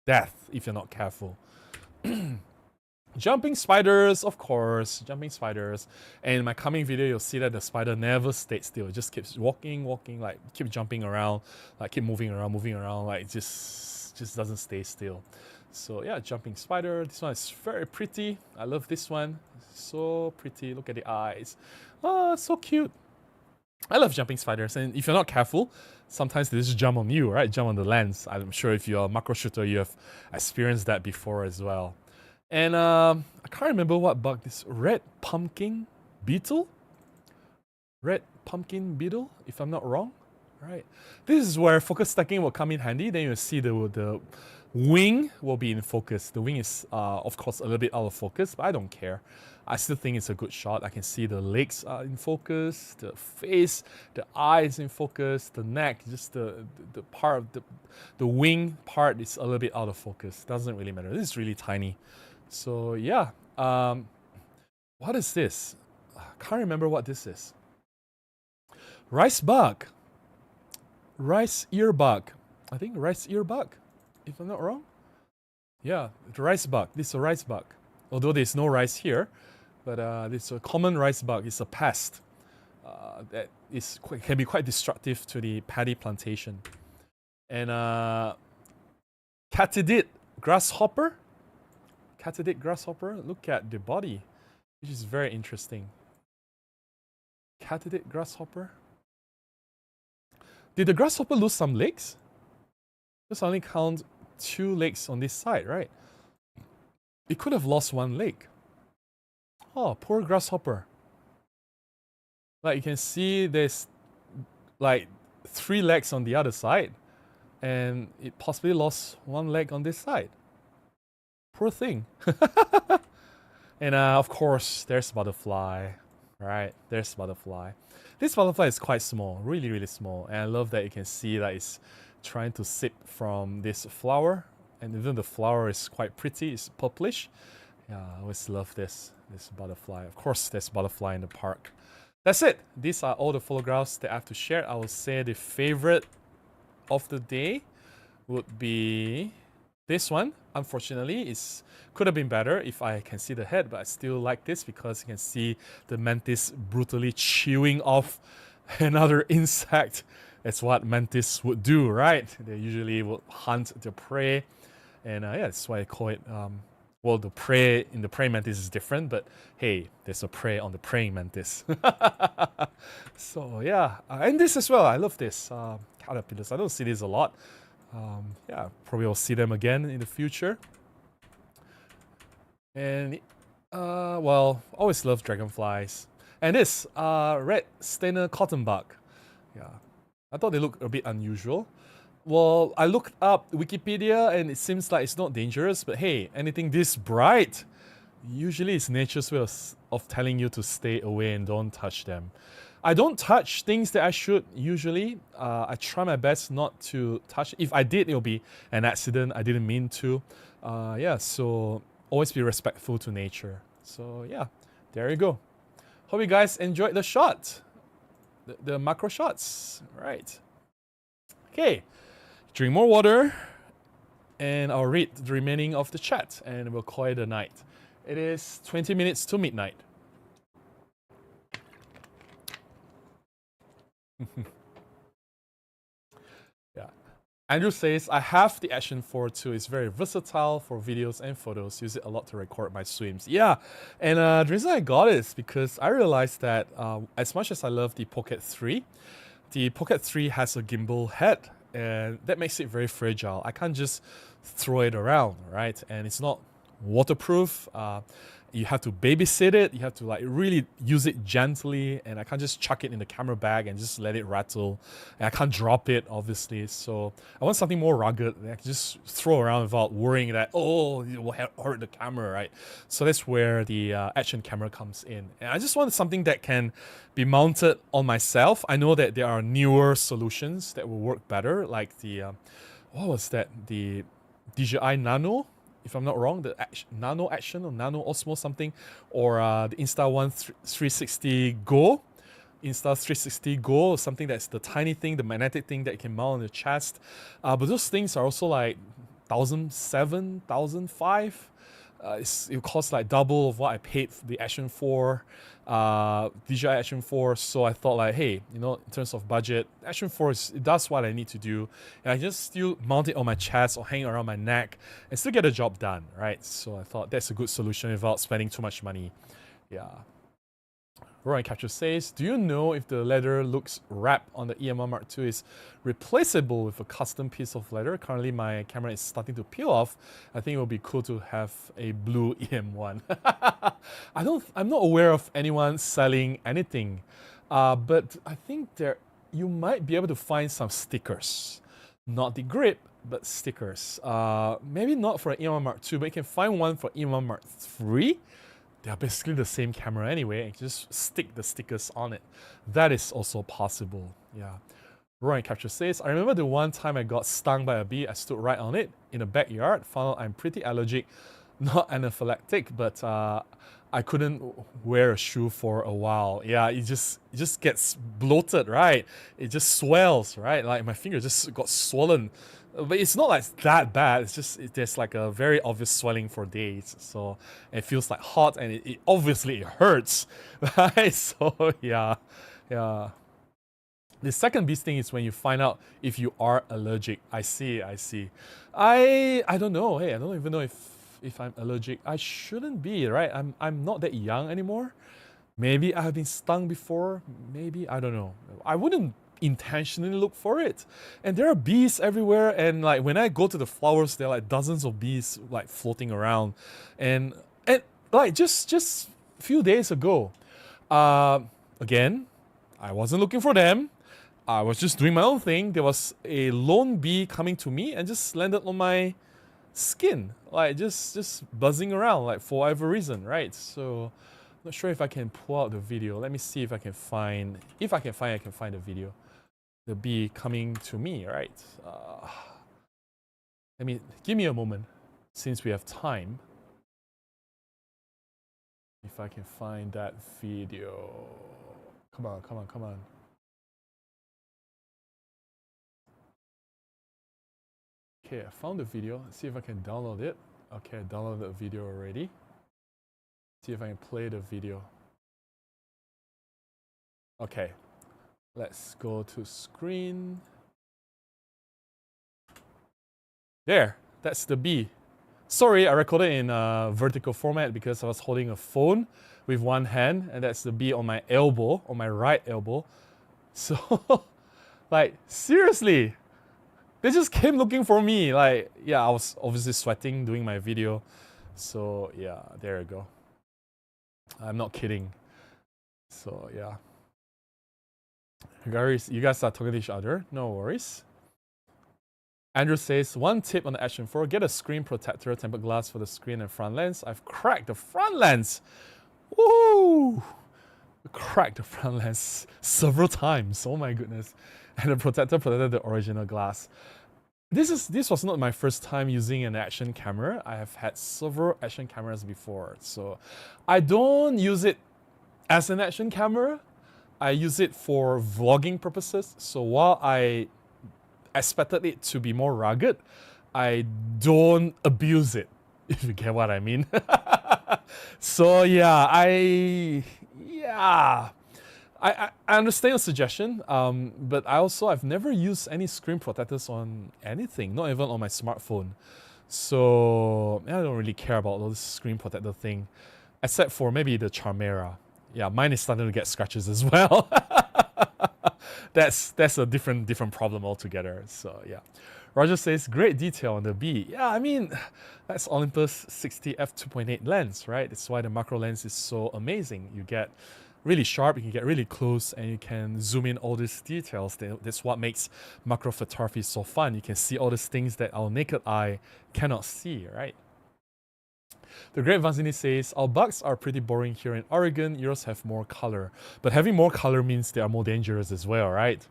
death if you're not careful. Jumping spiders, of course, jumping spiders. And in my coming video, you'll see that the spider never stayed still. It just keeps walking, like keep jumping around, like keep moving around, like just doesn't stay still. So yeah, jumping spider. This one is very pretty. I love this one. So pretty. Look at the eyes. Oh, so cute. I love jumping spiders, and if you're not careful, sometimes they just jump on you, right? Jump on the lens. I'm sure if you're a macro shooter, you have experienced that before as well. And I can't remember what bug this red pumpkin beetle, if I'm not wrong, right? This is where focus stacking will come in handy. Then you'll see the wing will be in focus. The wing is, of course, a little bit out of focus, but I don't care. I still think it's a good shot. I can see the legs are in focus, the face, the eyes in focus, the neck, just the part of the wing part is a little bit out of focus. Doesn't really matter. This is really tiny. So yeah, what is this? I can't remember what this is. Rice bug. Rice ear bug. I think rice ear bug, if I'm not wrong. Yeah, the rice bug. This is a rice bug. Although there's no rice here, but this is a common rice bug. It's a pest that can be quite destructive to the paddy plantation. And Catidid grasshopper. Catidid grasshopper. Look at the body, which is very interesting. Catidid grasshopper. Did the grasshopper lose some legs? Just only count 2 legs on this side, right? It could have lost 1 leg. Oh, poor grasshopper. Like you can see there's like 3 legs on the other side, and it possibly lost 1 leg on this side. Poor thing. And of course, there's butterfly, right? There's butterfly. This butterfly is quite small, really, really small. And I love that you can see that it's trying to sip from this flower. And even the flower is quite pretty, it's purplish. Yeah, I always love this butterfly. Of course, there's butterfly in the park. That's it. These are all the photographs that I have to share. I would say the favorite of the day would be this one. Unfortunately, it could have been better if I can see the head, but I still like this because you can see the mantis brutally chewing off another insect. That's what mantis would do, right? They usually would hunt their prey, and yeah, that's why I call it. Well, the prey in the praying mantis is different, but hey, there's a prey on the praying mantis. So yeah, and this as well. I love this caterpillars. I don't see this a lot. Yeah, probably will see them again in the future. And well, always love dragonflies. And this red stainer cottonbug. Yeah, I thought they looked a bit unusual. Well, I looked up Wikipedia and it seems like it's not dangerous, but hey, anything this bright, usually it's nature's way of telling you to stay away and don't touch them. I don't touch things that I should usually. I try my best not to touch. If I did, it'll be an accident. I didn't mean to. Yeah, so always be respectful to nature. So yeah, there you go. Hope you guys enjoyed the shot. The macro shots. Right. Okay. Drink more water. And I'll read the remaining of the chat and we'll call it a night. It is 20 minutes to midnight. Yeah. Andrew says, I have the Action 4 too. It's very versatile for videos and photos. Use it a lot to record my swims. Yeah. And the reason I got it is because I realized that as much as I love the Pocket 3, the Pocket 3 has a gimbal head. And that makes it very fragile. I can't just throw it around, right? And it's not waterproof. You have to babysit it. You have to like really use it gently. And I can't just chuck it in the camera bag and just let it rattle. And I can't drop it, obviously. So I want something more rugged that I can just throw around without worrying that, oh, it will hurt the camera, right? So that's where the action camera comes in. And I just wanted something that can be mounted on myself. I know that there are newer solutions that will work better, like the, what was that? The DJI Nano, if I'm not wrong, the Nano Action or Nano Osmo something, or the Insta-One 360 Go. Insta 360 Go, something that's the tiny thing, the magnetic thing that you can mount on your chest. But those things are also like 1,700, 1,500. It costs like double of what I paid for the Action 4, DJI Action 4. So I thought like, hey, you know, in terms of budget, Action 4 it does what I need to do, and I just still mount it on my chest or hang around my neck and still get the job done, right? So I thought that's a good solution without spending too much money. Yeah. Roaring Capture says, do you know if the leather looks wrapped on the EMR Mark II is replaceable with a custom piece of leather? Currently my camera is starting to peel off. I think it would be cool to have a blue EM1. I'm not aware of anyone selling anything, but I think you might be able to find some stickers. Not the grip, but stickers. Maybe not for an EMR Mark II, but you can find one for EMR Mark III. They are basically the same camera anyway, and just stick the stickers on it. That is also possible, yeah. Roaring Capture says, I remember the one time I got stung by a bee. I stood right on it in the backyard, found out I'm pretty allergic, not anaphylactic, but I couldn't wear a shoe for a while. Yeah, it just gets bloated, right? It just swells, right? Like my finger just got swollen. But it's not like that bad. It's just there's like a very obvious swelling for days. So it feels like hot, and it obviously it hurts, right? So yeah. The second best thing is when you find out if you are allergic. I see. I don't know. Hey, I don't even know if I'm allergic. I shouldn't be, right? I'm not that young anymore. Maybe I have been stung before. Maybe, I don't know. I wouldn't intentionally look for it. And there are bees everywhere, and like when I go to the flowers, there are like dozens of bees like floating around. And like just a few days ago, again, I wasn't looking for them. I was just doing my own thing. There was a lone bee coming to me and just landed on my skin, like just buzzing around, like for whatever reason, right? So not sure if I can pull out the video. Let me see if I can find the video. The bee coming to me, right? Give me a moment, since we have time. If I can find that video. Come on. Okay, I found the video. Let's see if I can download it. Okay, I downloaded the video already. See if I can play the video. Okay, let's go to screen. There, that's the bee. Sorry, I recorded in vertical format because I was holding a phone with one hand, and that's the bee on my elbow, on my right elbow. So, like, seriously, they just came looking for me. Like, yeah, I was obviously sweating doing my video. So, yeah, there you go. I'm not kidding. So, yeah. You guys are talking to each other. No worries. Andrew says, one tip on the Action 4, get a screen protector, tempered glass for the screen and front lens. I've cracked the front lens. Woo! cracked the front lens several times. Oh my goodness. And the protector protected the original glass. This was not my first time using an action camera. I have had several action cameras before. So I don't use it as an action camera. I use it for vlogging purposes. So while I expected it to be more rugged, I don't abuse it, if you get what I mean. So yeah, I understand your suggestion, but I've never used any screen protectors on anything, not even on my smartphone. So I don't really care about those screen protector thing, except for maybe the Charmera. Yeah, mine is starting to get scratches as well. That's a different problem altogether. So yeah. Roger says, great detail on the B. Yeah, I mean, that's Olympus 60 f2.8 lens, right? That's why the macro lens is so amazing. You get really sharp, you can get really close, and you can zoom in all these details. That's what makes macro photography so fun. You can see all these things that our naked eye cannot see, right? The Great Vanzini says, our bugs are pretty boring here in Oregon. Yours have more color. But having more color means they are more dangerous as well, right?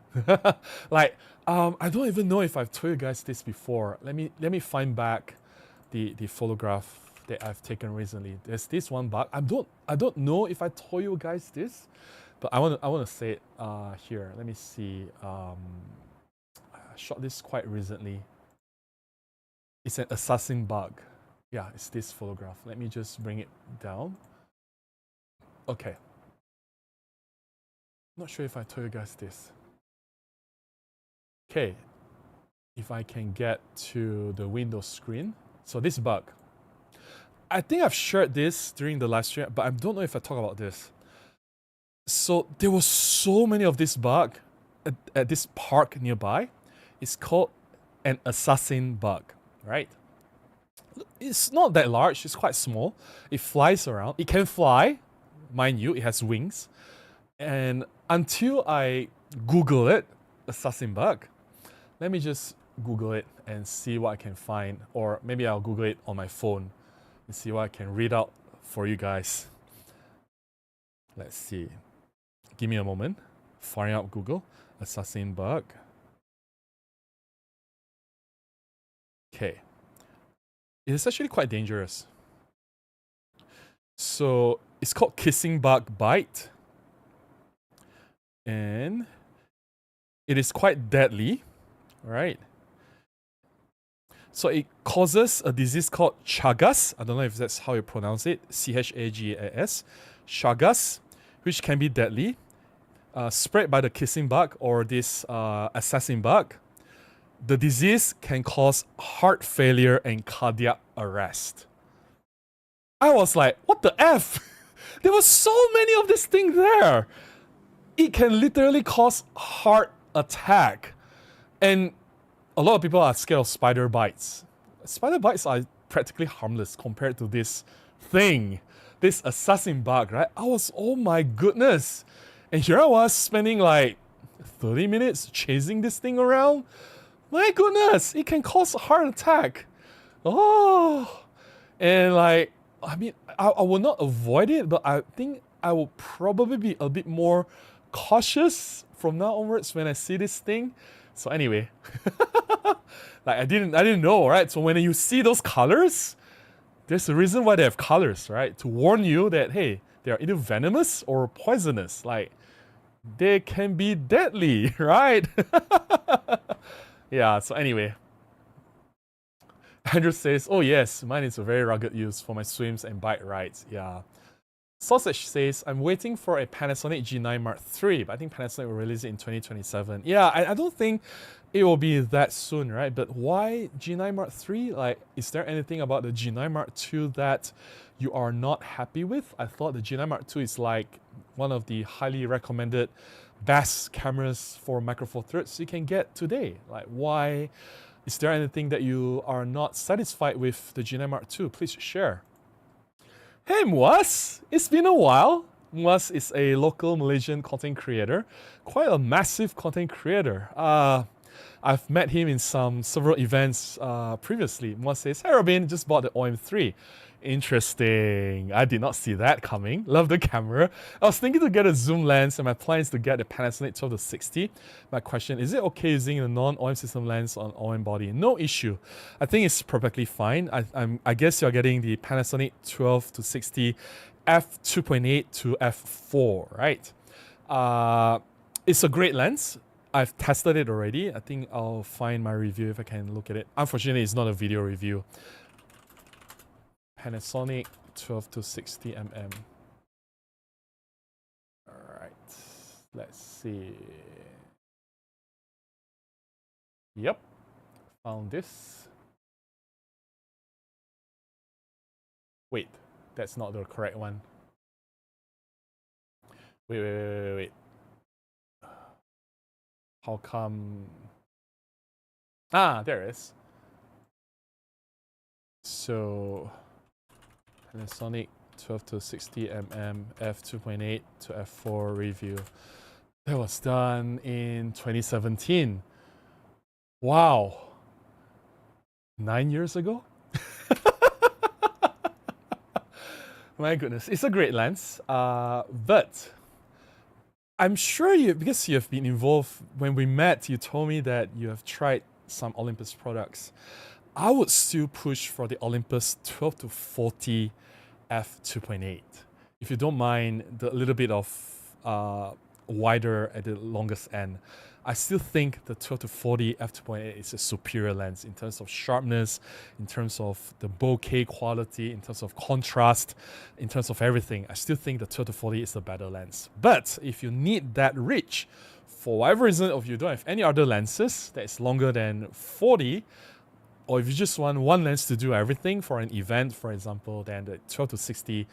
Like, I don't even know if I've told you guys this before. Let me find back the photograph that I've taken recently. There's this one bug. I don't know if I told you guys this, but I wanna say it here. Let me see. I shot this quite recently. It's an assassin bug. Yeah, it's this photograph. Let me just bring it down. Okay. Not sure if I told you guys this. Okay. If I can get to the Windows screen. So this bug. I think I've shared this during the live stream, but I don't know if I talk about this. So there were so many of this bug at this park nearby. It's called an assassin bug, right? It's not that large, it's quite small. It flies around. It can fly, mind you, it has wings. And until I Google it, assassin bug, let me just Google it and see what I can find. Or maybe I'll Google it on my phone and see what I can read out for you guys. Let's see. Give me a moment. Firing up Google, assassin bug. Okay. It is actually quite dangerous. So it's called kissing bug bite. And it is quite deadly, right? So it causes a disease called Chagas. I don't know if that's how you pronounce it. Chagas. Chagas, which can be deadly. Spread by the kissing bug or this assassin bug. The disease can cause heart failure and cardiac arrest. I was like, what the F? There were so many of this thing there. It can literally cause heart attack. And a lot of people are scared of spider bites. Spider bites are practically harmless compared to this thing. This assassin bug, right? I was, oh my goodness. And here I was spending like 30 minutes chasing this thing around. My goodness, it can cause a heart attack. Oh, and like, I mean, I will not avoid it, but I think I will probably be a bit more cautious from now onwards when I see this thing. So anyway, like I didn't know, right? So when you see those colors, there's a reason why they have colors, right? To warn you that, hey, they are either venomous or poisonous. Like, they can be deadly, right? Yeah, so anyway. Andrew says, oh yes, mine is a very rugged use for my swims and bike rides. Yeah. Sausage says, I'm waiting for a Panasonic G9 Mark III, but I think Panasonic will release it in 2027. Yeah, I don't think it will be that soon, right? But why G9 Mark III? Like, is there anything about the G9 Mark II that you are not happy with? I thought the G9 Mark II is like one of the highly recommended best cameras for Micro Four Thirds you can get today. Like, why is there anything that you are not satisfied with the G9 Mark II? Please share. Hey Muas, it's been a while. Muas is a local Malaysian content creator, quite a massive content creator. I've met him in several events previously. Muas says, hey Robin, just bought the OM3. Interesting. I did not see that coming. Love the camera. I was thinking to get a zoom lens, and my plan is to get a Panasonic 12-60. My question, is it okay using a non-OM system lens on OM body? No issue. I think it's perfectly fine. I guess you're getting the Panasonic 12-60 f2.8 to f4, right? It's a great lens. I've tested it already. I think I'll find my review if I can look at it. Unfortunately, it's not a video review. Panasonic 12-60 mm. Alright, let's see. Yep, found this. Wait, that's not the correct one. Wait. How come? Ah, there it is. So Panasonic 12-60 mm f2.8 to f4 review. That was done in 2017. Wow. 9 years ago? My goodness, it's a great lens. But I'm sure because you have been involved, when we met, you told me that you have tried some Olympus products. I would still push for the Olympus 12-40 f2.8. If you don't mind the little bit of wider at the longest end, I still think the 12-40 f2.8 is a superior lens in terms of sharpness, in terms of the bokeh quality, in terms of contrast, in terms of everything. I still think the 12-40 is the better lens. But if you need that reach, for whatever reason, or if you don't have any other lenses that is longer than 40, or if you just want one lens to do everything for an event, for example, then the 12-60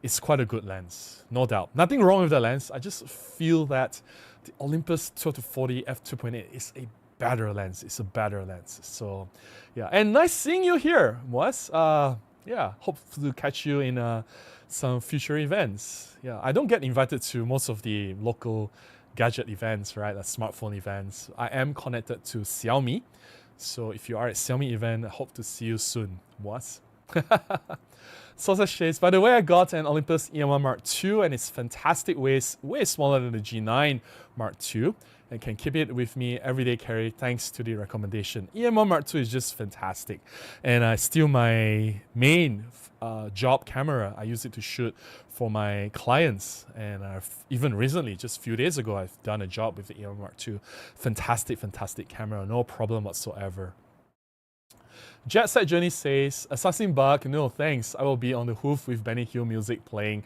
is quite a good lens, no doubt. Nothing wrong with the lens. I just feel that the Olympus 12-40 f2.8 is a better lens. It's a better lens. So, yeah. And nice seeing you here, Moaz. Yeah, hope to catch you in some future events. Yeah, I don't get invited to most of the local gadget events, right? Like smartphone events. I am connected to Xiaomi. So if you are at Xiaomi event, I hope to see you soon, Moaz. Sausage Shades. By the way, I got an Olympus EM1 Mark II, and it's fantastic waist, way smaller than the G9 Mark II, and can keep it with me everyday carry thanks to the recommendation. EM1 Mark II is just fantastic, and still my main job camera. I use it to shoot for my clients, and I've even recently, just a few days ago, I've done a job with the EM1 Mark II. Fantastic camera, no problem whatsoever. Jet Set Journey says, Assassin Bug, no thanks, I will be on the hoof with Benny Hill music playing.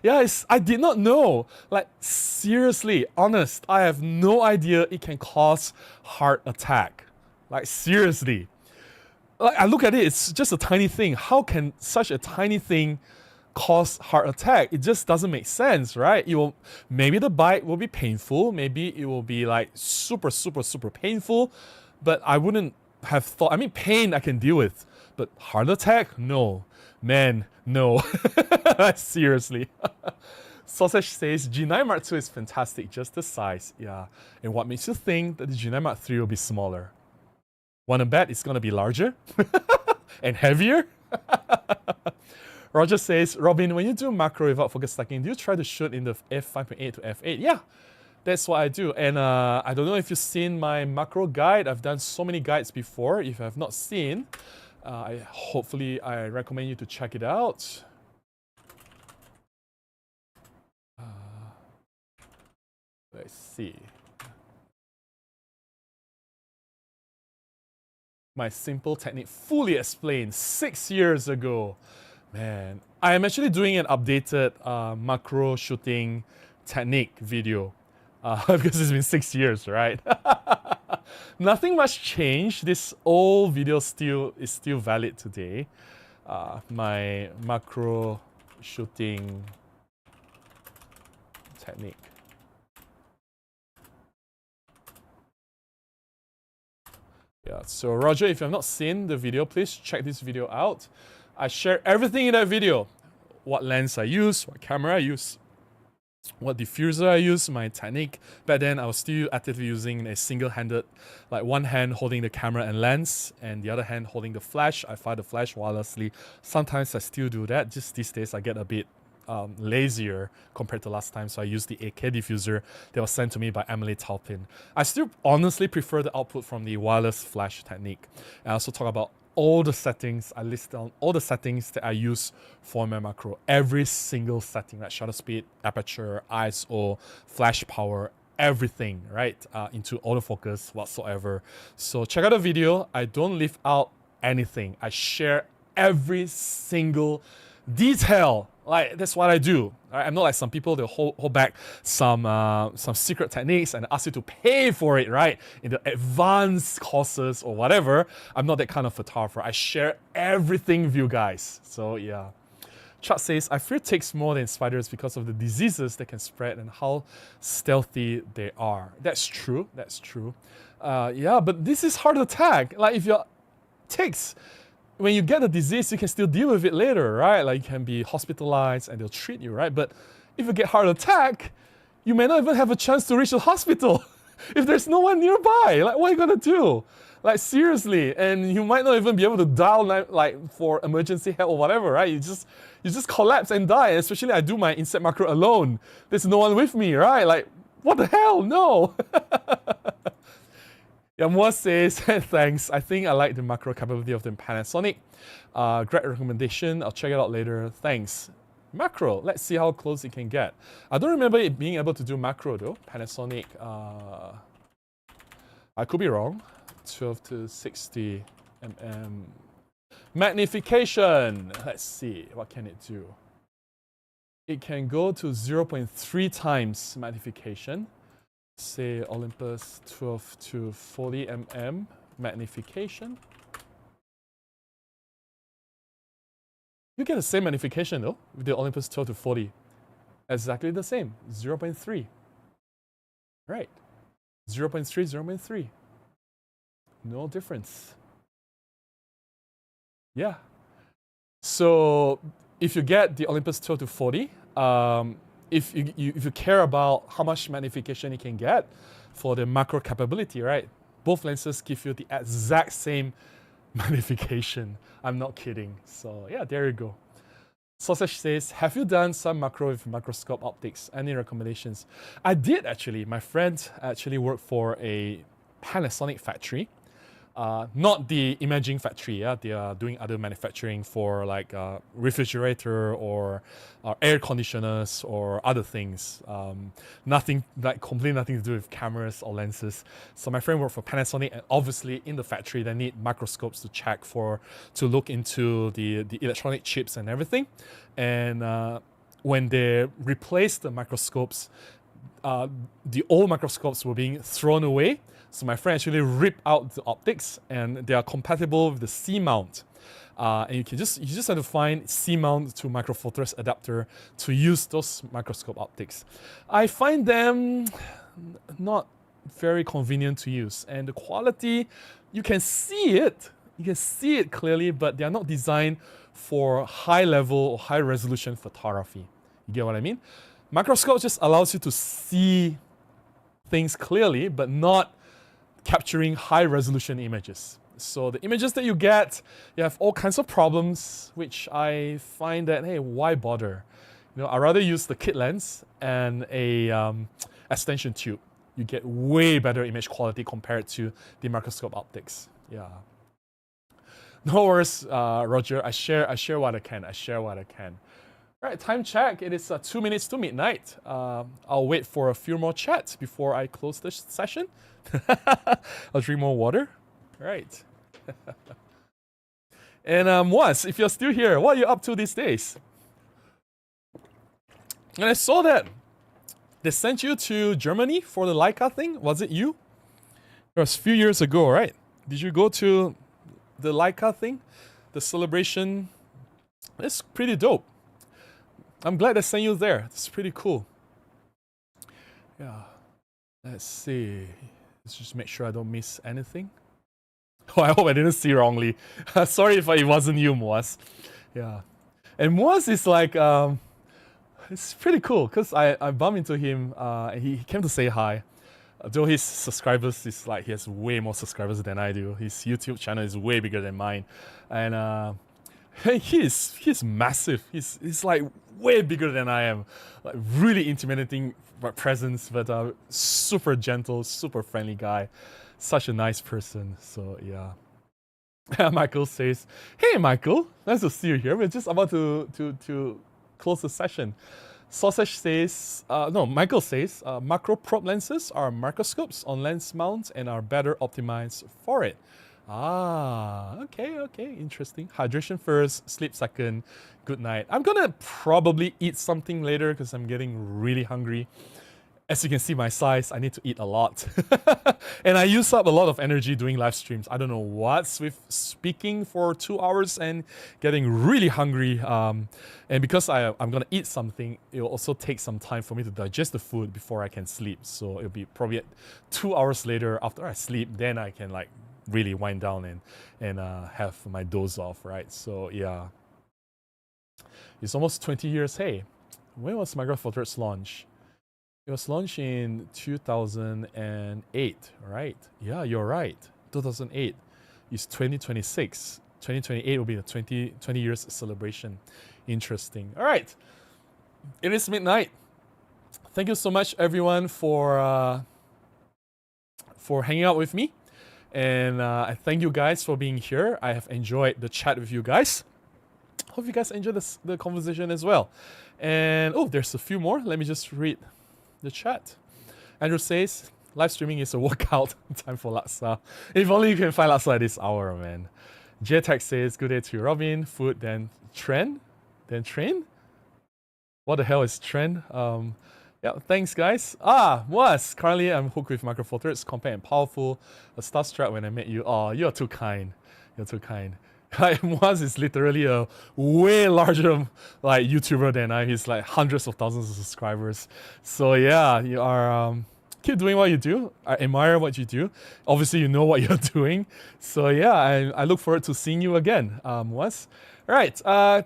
Yeah, I did not know. Like, seriously, honest, I have no idea it can cause heart attack. Like, seriously. Like, I look at it, it's just a tiny thing. How can such a tiny thing cause heart attack? It just doesn't make sense, right? Maybe the bite will be painful, maybe it will be like super painful, but I wouldn't have thought, I mean, pain I can deal with, but heart attack? No. Man, no. Seriously. Sausage says, G9 Mark II is fantastic, just the size. Yeah. And what makes you think that the G9 Mark III will be smaller? Wanna bet it's gonna be larger? And heavier? Roger says, Robin, when you do macro without focus stacking, do you try to shoot in the f5.8 to f8? Yeah. That's what I do. And I don't know if you've seen my macro guide. I've done so many guides before. If you have not seen, hopefully I recommend you to check it out. Let's see. My simple technique fully explained 6 years ago. Man, I am actually doing an updated macro shooting technique video. Because it's been 6 years, right? Nothing much changed. This old video is still valid today. My macro shooting technique. Yeah, so Roger, if you have not seen the video, please check this video out. I share everything in that video. What lens I use, what camera I use. what diffuser I use, my technique. Back then, I was still actively using a single-handed, like one hand holding the camera and lens, and the other hand holding the flash. I fire the flash wirelessly. Sometimes I still do that. Just these days, I get a bit lazier compared to last time, so I use the AK diffuser that was sent to me by Emily Taupin. I still honestly prefer the output from the wireless flash technique. I also talk about all the settings. I list down all the settings that I use for my macro. Every single setting, like shutter speed, aperture, ISO, flash power, everything, right? Into autofocus whatsoever. So check out the video. I don't leave out anything. I share every single detail. Like, that's what I do. Right? I'm not like some people, they'll hold back some secret techniques and ask you to pay for it, right? In the advanced courses or whatever. I'm not that kind of photographer. I share everything with you guys. So yeah. Chad says, I fear ticks more than spiders because of the diseases they can spread and how stealthy they are. That's true. That's true. Yeah, but this is heart attack. Like, if you're ticks, when you get the disease, you can still deal with it later, right? Like, you can be hospitalized and they'll treat you, right? But if you get heart attack, you may not even have a chance to reach the hospital if there's no one nearby. Like, what are you gonna do? Like, seriously, and you might not even be able to dial like for emergency help or whatever, right? You just collapse and die. And especially I do my inset macro alone. There's no one with me, right? Like, what the hell? No. Yamua says, thanks. I think I like the macro capability of the Panasonic. Great recommendation. I'll check it out later. Thanks. Macro. Let's see how close it can get. I don't remember it being able to do macro though. Panasonic. I could be wrong. 12 to 60 mm. Magnification. Let's see. What can it do? It can go to 0.3 times magnification. Say Olympus 12 to 40 mm magnification. You get the same magnification though with the Olympus 12 to 40. Exactly the same, 0.3. Right, 0.3, 0.3. No difference. Yeah. So if you get the Olympus 12 to 40, if you care about how much magnification you can get for the macro capability, right? Both lenses give you the exact same magnification. I'm not kidding. So yeah, there you go. Sausage says, have you done some macro with microscope optics? Any recommendations? I did actually. My friend actually worked for a Panasonic factory. Not the imaging factory, yeah. They are doing other manufacturing for like refrigerator or air conditioners or other things. Nothing, like completely nothing to do with cameras or lenses. So my friend worked for Panasonic, and obviously in the factory they need microscopes to check to look into the electronic chips and everything. And when they replaced the microscopes, the old microscopes were being thrown away. So my friend actually ripped out the optics, and they are compatible with the C mount. And you just have to find C mount to Micro Four Thirds adapter to use those microscope optics. I find them not very convenient to use, and the quality, you can see it clearly, but they are not designed for high level or high resolution photography. You get what I mean? Microscope just allows you to see things clearly, but not capturing high resolution images. So the images that you get, you have all kinds of problems, which I find that, hey, why bother? You know, I'd rather use the kit lens and a extension tube. You get way better image quality compared to the microscope optics. Yeah. No worries, Roger. I share what I can. All right, time check. It is 2 minutes to midnight. I'll wait for a few more chats before I close this session. I'll drink more water. All right. And Was, if you're still here, what are you up to these days? And I saw that they sent you to Germany for the Leica thing. Was it you? It was a few years ago, right? Did you go to the Leica thing? The celebration? It's pretty dope. I'm glad they sent you there. It's pretty cool. Yeah. Let's see. Let's just make sure I don't miss anything. Oh, I hope I didn't see wrongly. Sorry if it wasn't you, Moaz. Yeah. And Moaz is like, It's pretty cool because I bumped into him and he came to say hi. Though his subscribers is like, he has way more subscribers than I do. His YouTube channel is way bigger than mine. And he's massive. He's like way bigger than I am. Like really intimidating presence, but super gentle, super friendly guy. Such a nice person. So yeah. Michael says, "Hey Michael, nice to see you here. We're just about to close the session." Sausage says, no, Michael says, macro probe lenses are microscopes on lens mounts and are better optimized for it. Ah, okay, interesting. Hydration first, sleep second, good night. I'm gonna probably eat something later because I'm getting really hungry. As you can see my size, I need to eat a lot. And I use up a lot of energy doing live streams. I don't know what's with speaking for 2 hours and getting really hungry. And because I'm going to eat something, it'll also take some time for me to digest the food before I can sleep. So it'll be probably 2 hours later after I sleep, then I can like really wind down and have my doze off, right? So yeah. It's almost 20 years. Hey, when was Micro Four Thirds launch? It was launched in 2008, right? Yeah, you're right. 2008. It's 2026. 2028 will be the 20 years celebration. Interesting. All right. It is midnight. Thank you so much, everyone, for hanging out with me. And I thank you guys for being here. I have enjoyed the chat with you guys. Hope you guys enjoyed the conversation as well. And oh, there's a few more. Let me just read the chat. Andrew says, live streaming is a workout. Time for laksa. If only you can find laksa at this hour, man. JTech says, good day to you, Robin. Food, then trend. Then train? What the hell is trend? Yeah, thanks guys. Currently I'm hooked with Micro Four Thirds, compact and powerful. A starstruck when I met you. Oh, you're too kind. You're too kind. Moaz is literally a way larger like YouTuber than I. He's like hundreds of thousands of subscribers. So yeah, you are keep doing what you do. I admire what you do. Obviously, you know what you're doing. So yeah, I look forward to seeing you again, Moaz. All right,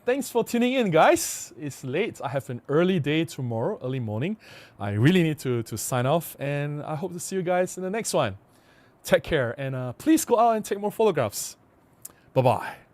thanks for tuning in, guys. It's late. I have an early day tomorrow, early morning. I really need to sign off, and I hope to see you guys in the next one. Take care, and please go out and take more photographs. Bye-bye.